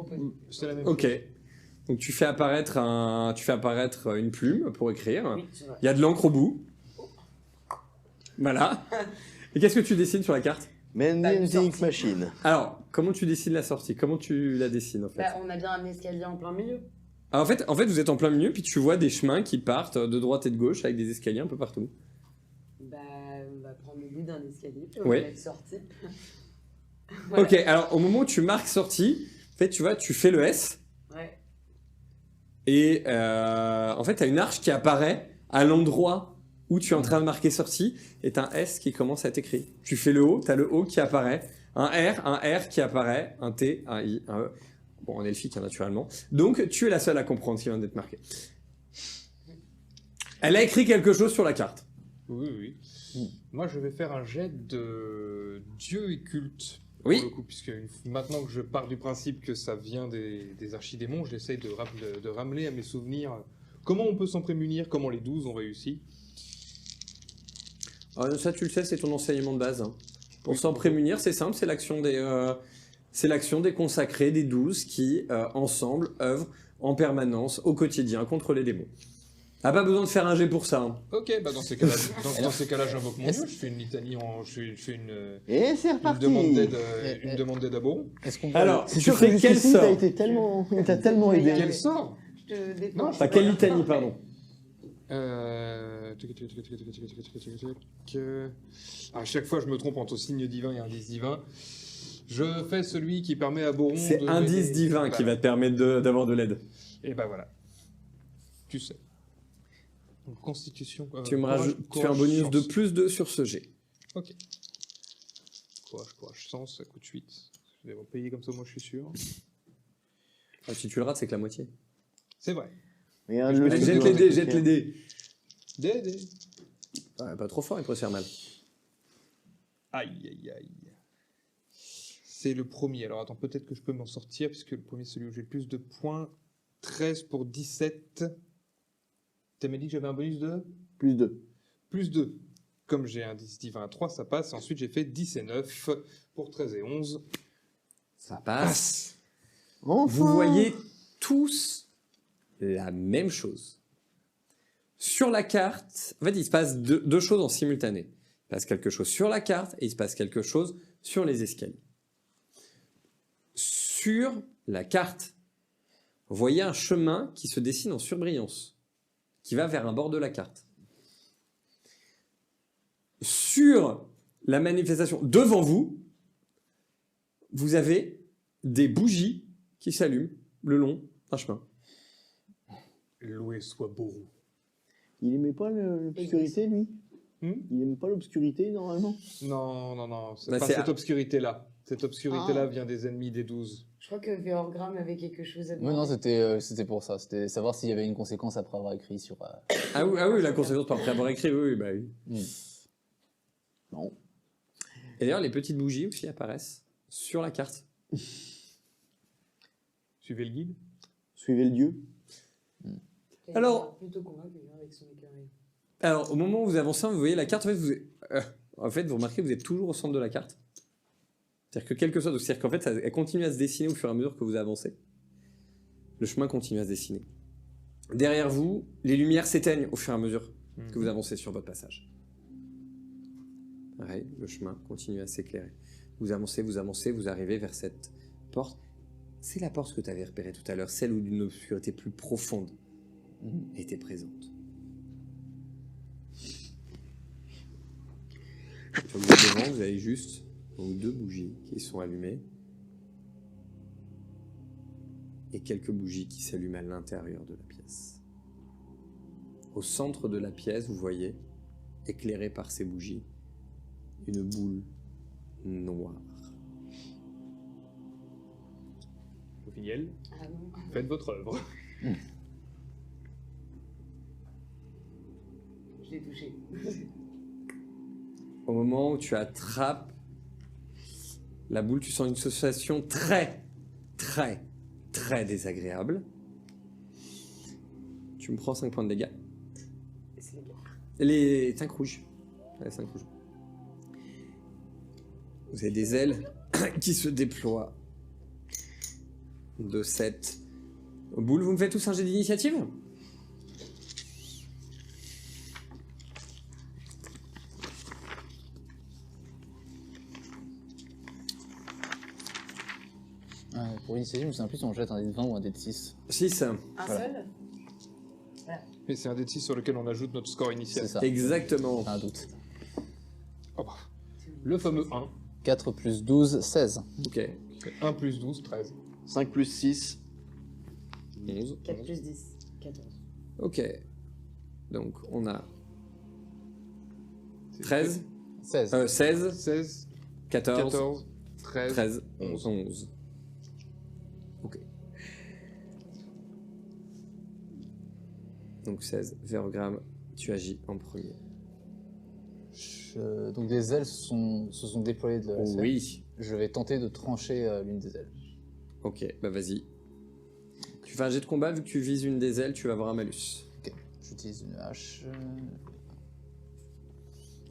C'est la même ok. chose. Donc tu fais apparaître une plume pour écrire. Oui, c'est vrai. Il y a de l'encre au bout. Voilà. Et qu'est-ce que tu dessines sur la carte? Mandy une and the Ink sortie. Machine. Alors, comment tu dessines la sortie? Comment tu la dessines en fait? Bah, on a bien un escalier en plein milieu. Alors, en fait, vous êtes en plein milieu, puis tu vois des chemins qui partent de droite et de gauche avec des escaliers un peu partout. Bah, on va prendre le bout d'un escalier, puis on Ouais. va mettre sortie. Voilà. Ok, alors au moment où tu marques sortie, en fait, tu vois, tu fais le S, Ouais. et en fait, tu as une arche qui apparaît à l'endroit où tu es en train de marquer sortie, et tu as un S qui commence à être écrit. Tu fais le O, tu as le O qui apparaît, un R qui apparaît, un T, un I, un E. Bon, en elfique, hein, naturellement. Donc, tu es la seule à comprendre ce qui vient d'être marqué. Elle a écrit quelque chose sur la carte. Oui, oui. Moi, je vais faire un jet de Dieu et culte. Oui. Pour le coup, puisque maintenant que je pars du principe que ça vient des archidémons, j'essaye de ramener à mes souvenirs comment on peut s'en prémunir, comment les 12 ont réussi. Ça, tu le sais, c'est ton enseignement de base. Hein. Pour Oui. s'en prémunir, c'est simple, c'est l'action des consacrés, des 12 qui, ensemble, œuvrent en permanence, au quotidien, contre les démons. Ah, pas besoin de faire un jet pour ça. Hein. Ok, bah dans ces cas-là, j'invoque mon dieu, je fais une litanie, je fais Et c'est une reparti. demande d'aide à Boron. Est-ce qu'on Alors, C'est tu sûr que fais quel jusqu'ici, sort? t'as été tellement, t'as tellement aidé. Quel sort? Je te défends. Non, Enfin, quelle litanie, pardon. À chaque fois, je me trompe entre signe divin et indice divin. Je fais celui qui permet à Boron C'est de indice m'aider. divin qui Voilà. va te permettre d'avoir de l'aide. Et bah voilà. Tu sais. Donc, constitution. Tu me courage, rajoutes, tu fais un courage, bonus de chance. plus 2 sur ce jet. Ok. Courage, sens, ça coûte 8. Je vais payer comme ça, moi je suis sûr. Ah, si tu le rates, c'est que la moitié. C'est vrai. Regarde Je le me truc. Jette les dés, jette les dés. Dé. Ouais, pas trop fort, il pourrait se faire mal. Aïe. C'est le premier. Alors attends, peut-être que je peux m'en sortir, puisque le premier, c'est celui où j'ai le plus de points. 13 pour 17. T'as dit que j'avais un bonus de Plus 2. plus 2. Comme j'ai un 10 divin à 3, ça passe. Et ensuite, j'ai fait 10 et 9 pour 13 et 11. Ça passe. Enfin. Vous voyez tous la même chose. Sur la carte, en fait, il se passe deux choses en simultané. Il se passe quelque chose sur la carte et il se passe quelque chose sur les escaliers. Sur la carte, vous voyez un chemin qui se dessine en surbrillance, qui va vers un bord de la carte. Sur la manifestation, devant vous, vous avez des bougies qui s'allument le long d'un chemin. Loué soit Boron. Il aimait pas l'obscurité, lui Hmm. Il aime pas l'obscurité, normalement Non. C'est Bah, pas c'est- cette obscurité-là. Cette obscurité-là Ah. vient des ennemis des 12. Je crois que Véorgram avait quelque chose à dire. Oui, non, c'était pour ça. C'était savoir s'il y avait une conséquence après avoir écrit sur. Ah oui, la conséquence par après avoir écrit, oui, bah oui. Non. Et d'ailleurs, les petites bougies aussi apparaissent sur la carte. Suivez le guide. Suivez le dieu. Alors- Plutôt convaincu avec son écureuil. Alors, au moment où vous avancez, vous voyez la carte, en fait, vous remarquez que vous êtes toujours au centre de la carte. C'est-à-dire que quelque chose, c'est-à-dire qu'en fait, elle continue à se dessiner au fur et à mesure que vous avancez. Le chemin continue à se dessiner. Derrière vous, les lumières s'éteignent au fur et à mesure que vous avancez sur votre passage. Pareil, le chemin continue à s'éclairer. Vous avancez, vous arrivez vers cette porte. C'est la porte que tu avais repérée tout à l'heure, celle où une obscurité plus profonde était présente. Sur le devant, vous avez juste donc, 2 bougies qui sont allumées et quelques bougies qui s'allument à l'intérieur de la pièce. Au centre de la pièce, vous voyez, éclairée par ces bougies, une boule noire. Opiniel, Ah non. faites votre œuvre. Je l'ai touché. Au moment où tu attrapes la boule, tu sens une sensation très désagréable. Tu me prends 5 points de dégâts. C'est les gars. Les 5 rouges. Les 5 rouges. Vous avez des ailes qui se déploient de cette boule. Vous me faites tous un jet d'initiative? Pour l'initiative, je me souviens plus si on jette un dé de 20 ou un dé de 6. 6. Un Voilà. seul? Mais c'est un des 6 sur lequel on ajoute notre score initial. C'est ça. Exactement. J'ai un doute. Oh, le fameux 1. 4 plus 12, 16. Ok. 1 plus 12, 13. 5 plus 6. 11. 4 plus 10, 14. Ok. Donc on a 13, 16. 16, 16, 14, 14, 13. 13, 11. Ok. Donc 16, Vérogramme, tu agis en premier. Donc des ailes se sont déployées de la sphère. Oui. Je vais tenter de trancher l'une des ailes. Ok, bah vas-y. Tu fais un jet de combat, vu que tu vises une des ailes, tu vas avoir un malus. Ok, j'utilise une hache.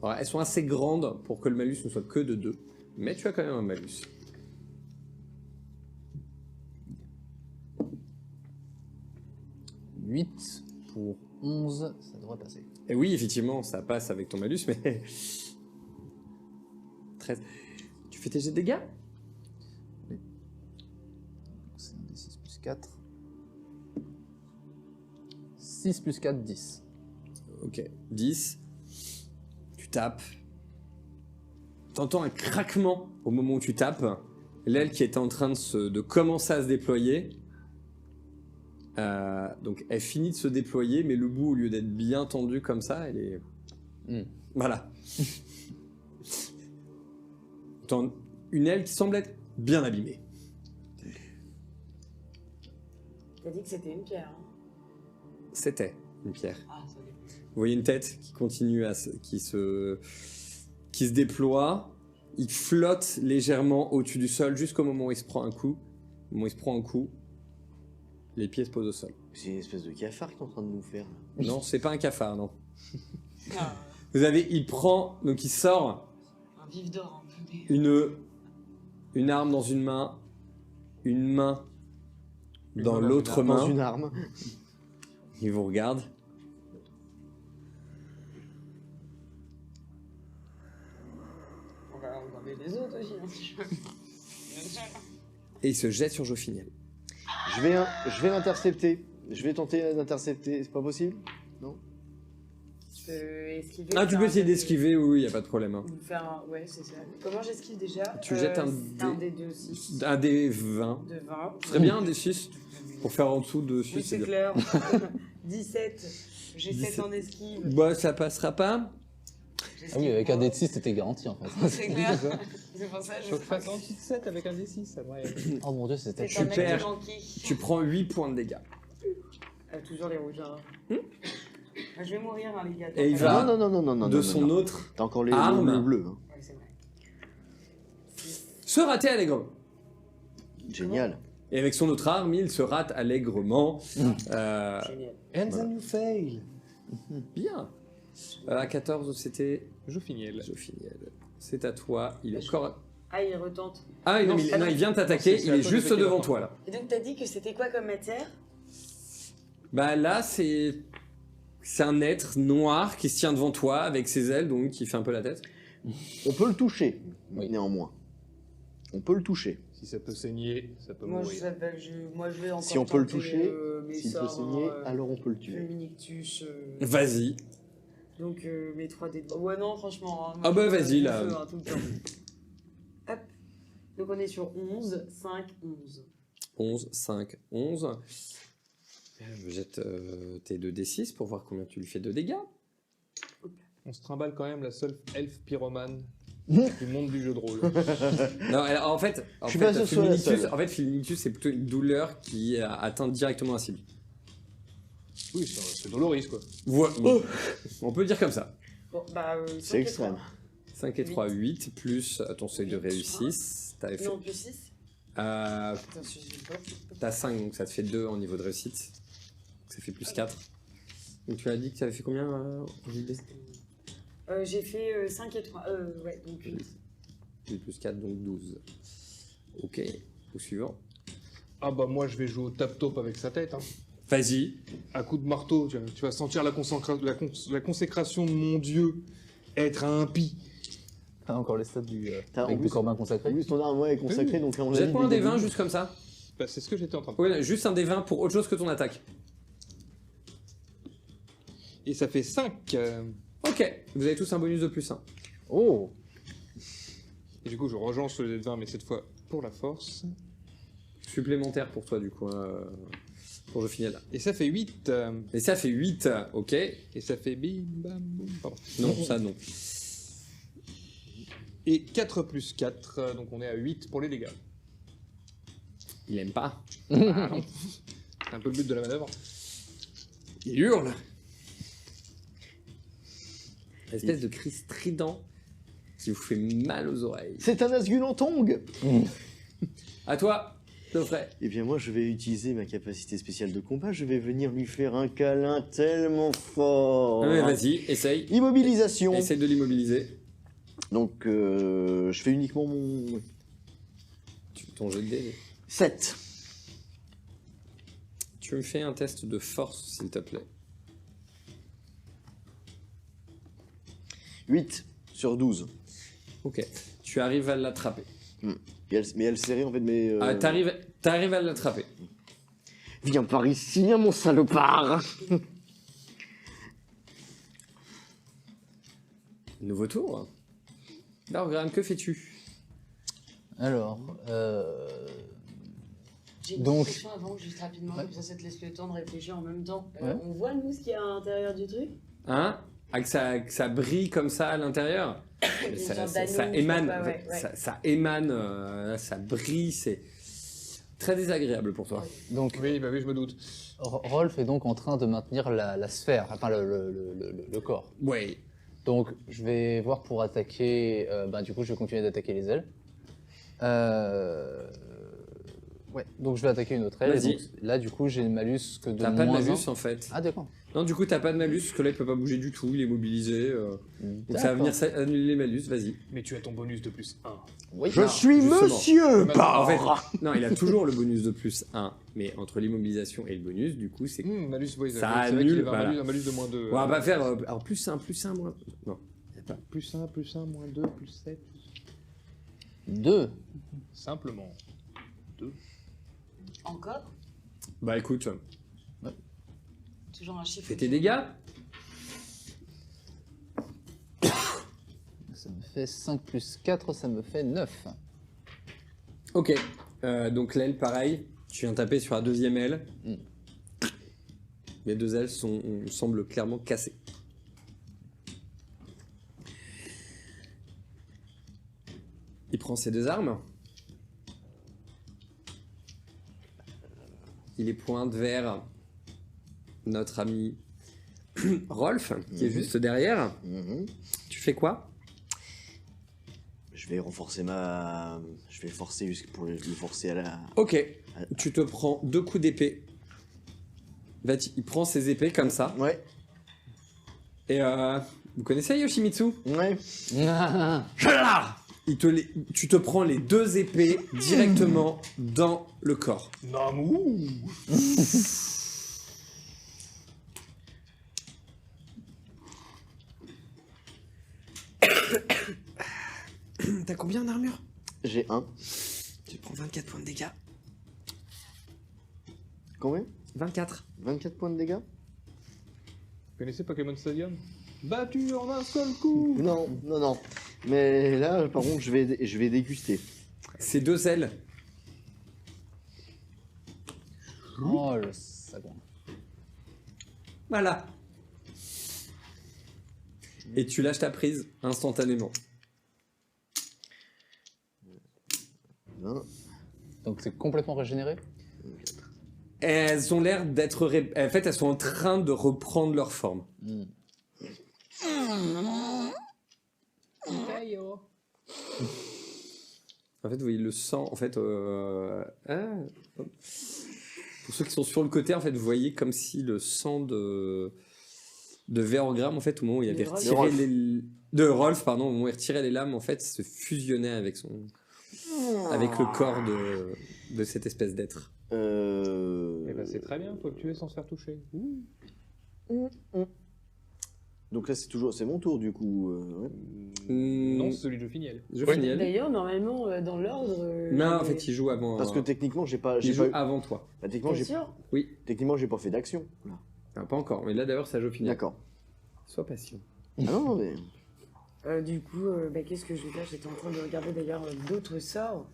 Alors, elles sont assez grandes pour que le malus ne soit que de 2, mais tu as quand même un malus. « 8 pour 11, ça devrait passer. Et oui, effectivement, ça passe avec ton malus, mais... 13. Tu fais tes jets de dégâts? C'est un D6 plus 4. 6 plus 4, 10. Ok, 10. Tu tapes. T'entends un craquement au moment où tu tapes. L'aile qui était en train de commencer à se déployer. Donc elle finit de se déployer, mais le bout, au lieu d'être bien tendu comme ça, elle est... Voilà. T'entends une aile qui semble être bien abîmée. T'as dit que c'était une pierre, hein? C'était une pierre. Ah, ça l'est. Vous voyez une tête qui continue qui se déploie. Il flotte légèrement au-dessus du sol jusqu'au moment où il se prend un coup. Au moment où il se prend un coup, les pieds se posent au sol. C'est une espèce de cafard qui est en train de nous faire. Là. Non, c'est pas un cafard, non. Ah, Vous avez, il prend, donc il sort un vif d'or, un peu. Mais... une arme dans une main, une main dans main dans l'autre une main. Dans une arme. Il vous regarde. On va regarder les autres aussi, hein, si je veux. Et il se jette sur Jofiniel. Je vais l'intercepter. Je vais tenter d'intercepter. C'est pas possible? Non? Tu peux esquiver. Ah, tu faire peux un essayer jet de- d'esquiver, oui, y a pas de problème. Hein. Ou faire un... Ouais, c'est ça. Comment j'esquive déjà? Tu jettes un Un dé- dé de 6. Un des 20. De 20. Très bien, un des 6. Pour faire en dessous de 6, Oui, c'est bien. clair. 17. J'ai 7 17. en esquive. Bah, ça passera pas. Ah oui, avec un dé de 6, t'étais garanti en fait. C'est clair. C'est pour ça que Faut je que je fasse en dessous de 7 avec un D6, ça devrait aller. Oh mon dieu, c'était C'est un mec Super. qui manquait. Tu prends 8 points de dégâts. Toujours les rouges. Hein. Je vais mourir, hein, les gars. Et il va- Non. de non, son non. autre T'as encore arme. le bleu. Hein. Ouais, c'est vrai. se rater allègrement. Génial. Et avec son autre arme, il se rate allègrement. Génial. And then you fail. Bien. À 14, c'était Jofiniel. Jofiniel. C'est à toi. Il est encore... Ah, il retente. Ah non, Non, mais c'est- non, il vient t'attaquer. c'est Il à est toi de juste attaquer devant maintenant. toi, là. Et donc, t'as dit que c'était quoi comme matière? Bah là, c'est un être noir qui se tient devant toi avec ses ailes, donc qui fait un peu la tête. On peut le toucher, Oui. néanmoins. On peut le toucher. Si ça peut saigner, ça peut Moi je, mourir. moi, je vais encore Si on peut le tenter, toucher, mes S'il peut sorts, saigner, alors on peut le tuer. Fulminictus. Vas-y. Donc mes 3 dés de... Ouais, non, franchement. Hein, Ah bah, je fais vas-y, du là. feu, hein, tout le temps. Hop. Donc on est sur 11, 5, 11. 11, 5, 11. Je jette tes 2d6 pour voir combien tu lui fais de dégâts. On se trimballe quand même la seule elfe pyromane du monde du jeu de rôle. Non, alors, en fait, Je suis pas sûr que ce soit la seule. Fulminictus, c'est plutôt une douleur qui atteint directement la cible. Oui, c'est Doloris quoi. On peut dire comme ça. Bon, bah. C'est extrême. 5 et 3, 8, plus ton seuil de réussite. T'avais fait... Non, plus 6. Euh, Attends, je sais pas. T'as 5, donc ça te fait 2 en niveau de réussite. Donc ça fait plus 4. Donc tu as dit que tu avais fait combien JB? J'ai fait 5 et 3. Ouais, donc 8. 8 plus 4, donc 12. Ok, au suivant. Ah bah moi je vais jouer au tap-top avec sa tête. Hein. Vas-y. À coup de marteau, tu vas sentir la consécration de mon dieu être impie. T'as encore les stats du, T'as- en avec du plus- corbin En consacré. plus, ton arme est consacrée, donc à mon avis, Jette-moi un dès des le 20 début- juste comme ça. Bah, c'est ce que j'étais en train de faire. Ouais, juste un des 20 pour autre chose que ton attaque. Et ça fait 5. Ok, vous avez tous un bonus de plus 1. Oh. Et du coup je rejoins sur les 20 mais cette fois pour la force. Supplémentaire pour toi, du coup, pour le final. Et ça fait 8. Et ça fait 8, ok. Et ça fait bim bam boum. Pardon. Non, ça non. Et 4 plus 4, donc on est à 8 pour les dégâts. Il aime pas. Ah non. C'est un peu le but de la manœuvre. Il hurle. Espèce de cri strident qui vous fait mal aux oreilles. C'est un Asgul en tongue. À toi, Geoffrey. Eh bien, moi, je vais utiliser ma capacité spéciale de combat. Je vais venir lui faire un câlin tellement fort. Ouais, vas-y, essaye. Immobilisation. Essaye de l'immobiliser. Donc, je fais uniquement mon Ton jet de dés. 7. Tu me fais un test de force, s'il te plaît. 8 sur 12. Ok. Tu arrives à l'attraper. Mais elle serrait en fait, mais. T'arrives à l'attraper. Viens par ici, hein, mon salopard. Nouveau tour. Alors, Graham, que fais-tu? Alors, J'ai une Donc- question avant, juste rapidement, Ouais. comme ça te laisse le temps de réfléchir en même temps. Ouais. On voit, nous, ce qu'il y a à l'intérieur du truc? Hein? Ah, que ça brille comme ça à l'intérieur. Une ça, sorte ça- d'anneau, ça je sais émane, pas, ouais, ouais. Ça émane, ça brille, c'est très désagréable pour toi. donc Oui, bah oui, je me doute. Rolf est donc en train de maintenir la sphère, enfin le corps. Ouais. Donc je vais voir pour attaquer. Du coup, je vais continuer d'attaquer les ailes. Ouais. Donc je vais attaquer une autre aile. Et Vas-y. donc, là, du coup, j'ai une malus que de T'as pas de moins malus 1. en fait. Ah d'accord. Non, du coup, t'as pas de malus, parce que là, il peut pas bouger du tout, il est mobilisé. Donc ça va venir annuler les malus, vas-y. Mais tu as ton bonus de plus 1. Oui. Je suis justement. monsieur En Barre. En fait, non, il a toujours le bonus de plus 1, mais entre l'immobilisation et le bonus, du coup, c'est. Malus, oui, Ça c'est vrai qu'il annule, avait voilà. un malus de moins 2. On va pas faire. Alors, plus 1, moins. Non, y a pas. Plus 1, moins 2, plus 7. 2. Simplement. Encore? Bah écoute, Toujours un chiffre. fais tes dégâts. Ça me fait 5 plus 4, ça me fait 9. Ok, donc l'aile, pareil, tu viens taper sur la deuxième aile. Les deux ailes semblent clairement cassées. Il prend ses deux armes. Il les pointe vers notre ami Rolf, qui est juste derrière. Mhm. Tu fais quoi? Je vais renforcer ma. Je vais forcer pour le forcer à la. Ok, tu te prends 2 coups d'épée. Il prend ses épées comme ça. Ouais. Et vous connaissez Yoshimitsu? Ouais. Tu te prends les 2 épées directement dans le corps. Namou. T'as combien d'armure? J'ai 1. Tu prends 24 points de dégâts. Combien 24. 24 points de dégâts. Vous connaissez Pokémon Stadium? Battu en un seul coup. Non, non, non. Mais là, par contre, je vais déguster. Ces 2 ailes. Oh le savon. Voilà. Et tu lâches ta prise instantanément. 20. Donc c'est complètement régénéré. Elles ont l'air d'être... En fait, elles sont en train de reprendre leur forme. En fait, vous voyez le sang, en fait... Pour ceux qui sont sur le côté, en fait, vous voyez comme si le sang de Vérogramme, en fait, au moment où il avait De Rolf. retiré de Rolf, pardon, au moment où il retirait les lames, en fait, se fusionnait avec le corps de cette espèce d'être. Eh ben, c'est très bien, toi le tuer sans se faire toucher. Donc là, c'est mon tour, du coup. Ouais. Non, c'est celui de Finiel. Je Oui. finis. D'ailleurs, normalement, dans l'ordre. Non, en fait, il joue avant. Parce que techniquement, j'ai pas. il J'ai joue pas... avant toi. Bah, techniquement, T'es j'ai sûr? Oui. techniquement, j'ai pas fait d'action. Ah, pas encore, mais là d'ailleurs, ça joue fini. D'accord. Sois patient. Ah non, mais. Du coup, qu'est-ce que je vais faire? J'étais en train de regarder d'ailleurs d'autres sorts.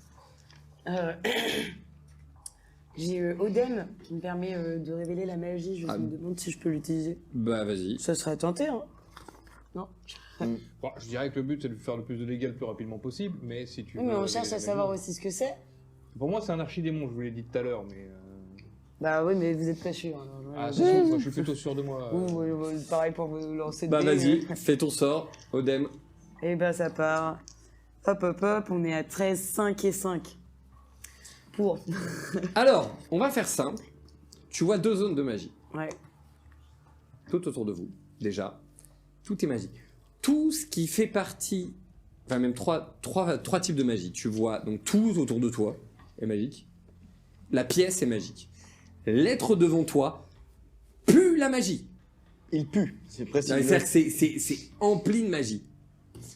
J'ai Odem qui me permet de révéler la magie. Je me demande si je peux l'utiliser. Bah, vas-y. Ça serait tenté, hein? Non? Bon, je dirais que le but c'est de faire le plus de dégâts le plus rapidement possible, mais si tu Oui, mais veux on cherche révéler à la savoir magie- aussi ce que c'est. Pour moi, c'est un archidémon, je vous l'ai dit tout à l'heure, mais. Bah oui, mais vous êtes pas sûr. Alors, Ah, c'est sûr, moi, je suis plutôt sûr de moi. Pareil pour vous lancer de Bah, dés, vas-y, mais- fais ton sort, Odem. Et ben ça part. Hop, hop, hop, on est à 13, 5 et 5. Pour. Alors, on va faire simple. Tu vois 2 zones de magie. Ouais. Tout autour de vous, déjà. Tout est magique. Tout ce qui fait partie, enfin même trois types de magie. Tu vois, donc tout autour de toi est magique. La pièce est magique. L'être devant toi pue la magie. Il pue, c'est précis. C'est-à-dire que c'est empli de magie.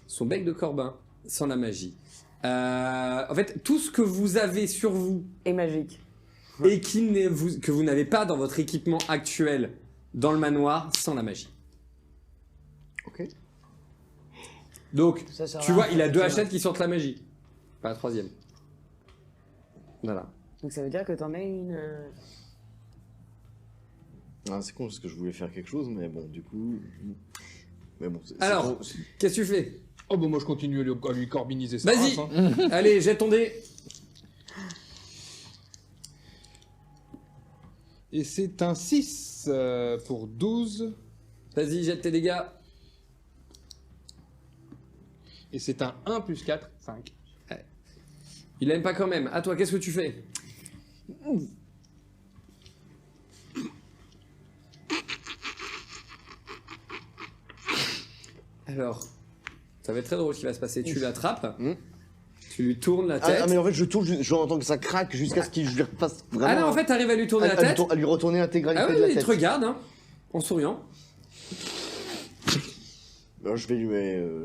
Son bec de corbin sans la magie. En fait, tout ce que vous avez sur vous Et magique. et que vous n'avez pas dans votre équipement actuel dans le manoir sans la magie. Ok. Donc, Ça sert à tu rien, vois, il a 2 effectivement. hachettes qui sortent la magie. Pas la 3e. Voilà. Donc ça veut dire que t'en as une. Ah, c'est con parce que je voulais faire quelque chose, mais bon, du coup. Mais bon, Alors, qu'est-ce que tu fais? Oh, bah moi je continue à lui corbiniser ça. Vas-y. Allez, jette ton dé. Et c'est un 6 pour 12. Vas-y, jette tes dégâts. Et c'est un 1 plus 4, 5. Il aime pas quand même. À toi, qu'est-ce que tu fais? Alors, ça va être très drôle ce qui va se passer. Tu l'attrapes, tu lui tournes la tête. Ah, mais en fait, je tourne, j'entends que ça craque jusqu'à ce qu'il lui refasse vraiment. Ah non, en fait, t'arrives à lui tourner la tête. À lui retourner l'intégralité Ah de la oui, il tête. te regarde, hein, en souriant. Alors, je vais lui.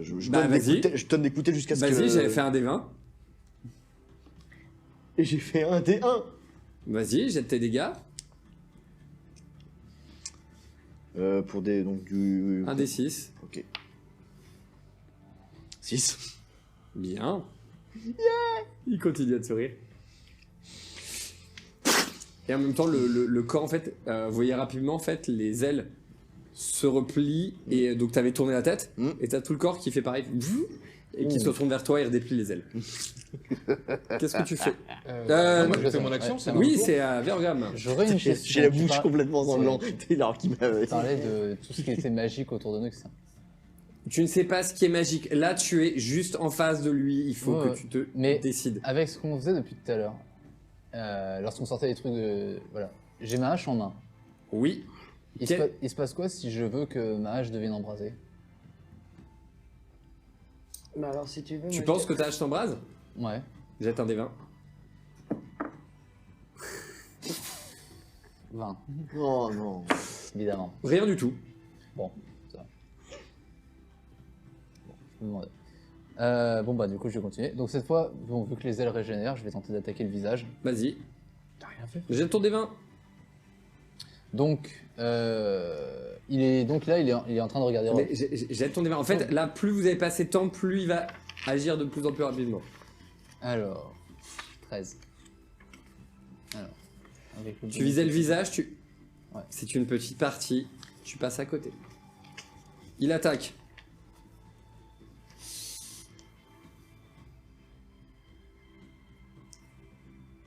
Je Bah, donne vas-y. je donne d'écouter jusqu'à ce que. Vas-y, j'avais fait un D20. Et j'ai fait un D1. Vas-y, jette tes dégâts. Pour des. Donc du. Un D6. Ok. 6. Bien. Il continue à te sourire. Et en même temps, le corps, en fait, vous voyez rapidement, en fait, les ailes se replient. Et donc, t'avais tourné la tête. Et t'as tout le corps qui fait pareil. Et qui se retourne vers toi et redéplie les ailes. Qu'est-ce que tu fais? Moi je fais mon action, c'est Oui, mon tour. c'est à Vergam. J'aurais une question. J'ai la Tu bouche complètement dans le c'est- blanc. Alors qu'il m'avait. parlais de tout ce qui était magique autour de nous, etc. Tu ne sais pas ce qui est magique. Là, tu es juste en face de lui. Il faut Ouais, que tu te mais- décides. Avec ce qu'on faisait depuis tout à l'heure, lorsqu'on sortait des trucs de. Voilà. J'ai ma hache en main. Oui. Il se passe quoi si je veux que ma hache devienne embrasée? Bah alors si tu veux. Tu moi, penses que ta hache t'embrase? Ouais. Jette un D20. 20, Oh non. évidemment. Rien du tout. Bon, ça va. Bon, je me demandais. Bon bah du coup je vais continuer. Donc cette fois, bon, vu que les ailes régénèrent, je vais tenter d'attaquer le visage. Vas-y. T'as rien fait. Jette ton D20. Donc, il est en train de regarder. Mais jette ton D20. En fait, là, plus vous avez passé de temps, plus il va agir de plus en plus rapidement. Alors, 13. Alors, avec le Tu visais le visage, Ouais. c'est une petite partie, tu passes à côté. Il attaque.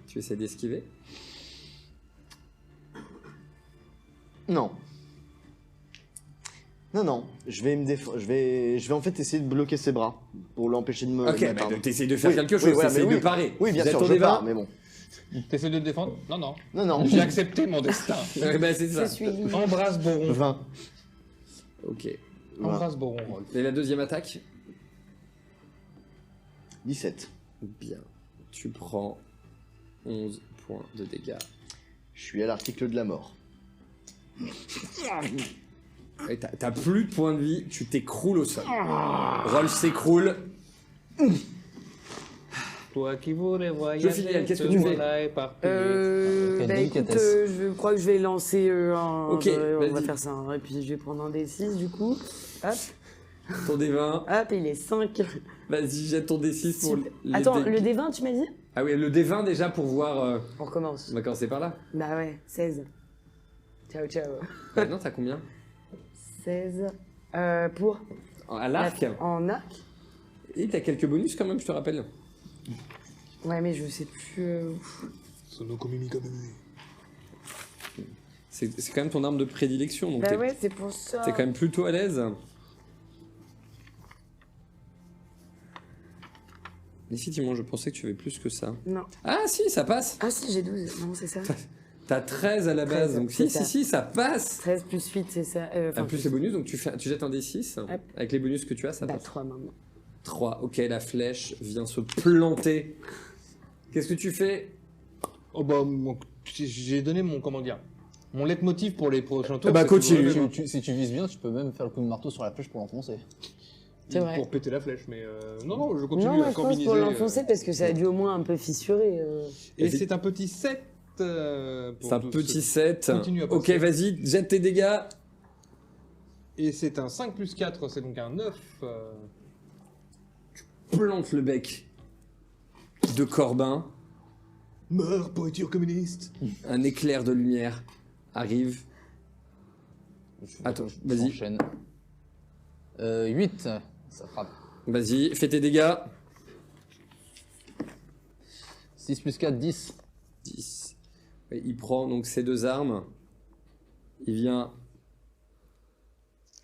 Tu essaies d'esquiver. Non. Non, non. Je vais me défendre. Je vais en fait essayer de bloquer ses bras pour l'empêcher de me. Ok, me bah, perdre. t'essaies de faire Oui, quelque oui, chose, voilà, t'essayes mais de oui. parer. Oui, bien Jette sûr, ton je D20. pars, mais bon. T'essaies de te défendre? Non, non. Non, non. J'ai accepté mon destin. Ouais, bah, c'est ça. Je suis. Embrasse Boron. 20. Ok. Embrasse Boron. Et la deuxième attaque? 17. Bien. Tu prends 11 points de dégâts. Je suis à l'article de la mort. Et t'as plus de points de vie, tu t'écroules au sol. Roll s'écroule. Toi qui voulais voyager. Filial, qu'est-ce que tu fais? Quelle Bah écoute, délicatesse. je crois que je vais lancer un. Ok, on va vas-y. faire ça. Hein, et puis je vais prendre un D6 du coup. Hop, Ton D20. hop, il est 5. Vas-y, jette ton D6 pour les Attends, dés- le D20, tu m'as dit? Ah oui, le D20 déjà pour voir. On recommence. On va commencer par là. Bah ouais, 16. Ciao, ciao. Maintenant, t'as combien? 16. Pour À l'arc. En arc? Et t'as quelques bonus quand même, je te rappelle. Ouais, mais je sais plus. C'est quand même ton arme de prédilection, donc Bah t'es ouais, c'est pour ça. quand même plutôt à l'aise. Effectivement, je pensais que tu avais plus que ça. Non. Ah si, ça passe. Ah si, j'ai 12. Non, c'est ça. T'as 13 à la base, 13, donc c'est si, ça. ça passe. 13 plus 8, c'est ça. En plus les bonus, donc tu jettes un D6. Hop. Avec les bonus que tu as, ça Bah passe. 3 maintenant. 3, ok, la flèche vient se planter. Qu'est-ce que tu fais? Oh bah, j'ai donné mon, comment dire, mon leitmotiv pour les prochains tours. bah, c'est continue. toujours le même, Si tu vises bien, tu peux même faire le coup de marteau sur la flèche pour l'enfoncer. C'est vrai. Pour péter la flèche, mais non, je continue Non, à je pense combiniser. pour l'enfoncer parce que ça a dû au moins un peu fissurer. Et c'est un petit 7. C'est un petit 7. Continue à Ok, passer. vas-y, jette tes dégâts. Et c'est un 5 plus 4, c'est donc un 9. Plante le bec de Corbin. Meurs, pourriture communiste. Un éclair de lumière arrive. Attends, vas-y. J'enchaîne. 8, ça frappe. Vas-y, fais tes dégâts. 6 plus 4, 10. 10. Et il prend donc ses deux armes. Il vient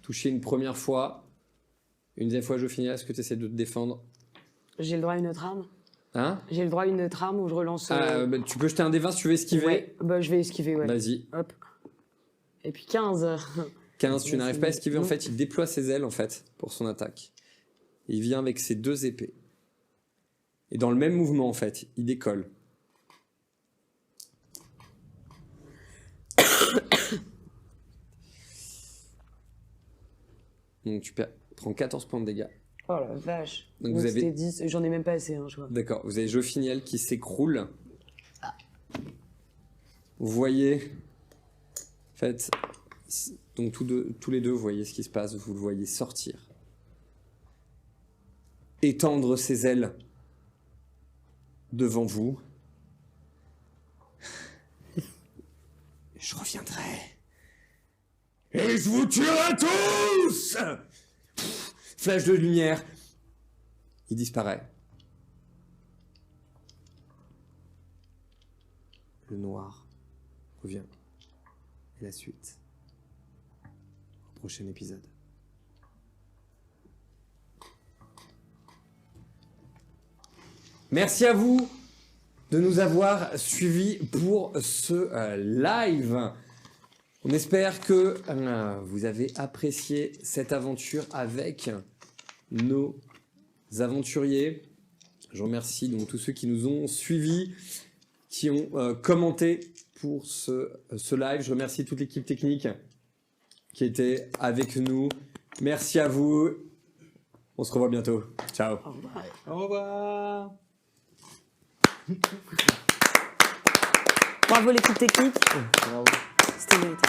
toucher une première fois. Une deuxième fois, je finis. Est-ce que tu essaies de te défendre? J'ai le droit à une autre arme? Hein? J'ai le droit à une autre arme ou je relance. Bah, tu peux jeter un D20 si tu veux esquiver. Ouais, bah je vais esquiver, ouais. Vas-y. Hop. Et puis 15. 15, tu Ouais, n'arrives c'est pas à esquiver. En bon. fait, il déploie ses ailes en fait pour son attaque. Il vient avec ses deux épées. Et dans le même mouvement, en fait, il décolle. Donc tu prends 14 points de dégâts. Oh la vache. Donc Donc vous avez- c'était 10. J'en ai même pas assez, hein, je crois. D'accord, vous avez Jofiniel qui s'écroule. Vous voyez, en fait, donc tous les deux, vous voyez ce qui se passe, vous le voyez sortir. Étendre ses ailes devant vous. Je reviendrai. Et je vous tuerai tous! Flash de lumière. Il disparaît. Le noir revient. Et la suite au prochain épisode. Merci à vous de nous avoir suivis pour ce live. On espère que vous avez apprécié cette aventure avec nos aventuriers. Je remercie donc tous ceux qui nous ont suivis, qui ont commenté pour ce live. Je remercie toute l'équipe technique qui était avec nous. Merci à vous. On se revoit bientôt. Ciao. Au revoir. Bravo l'équipe technique. Bravo. C'était mérité.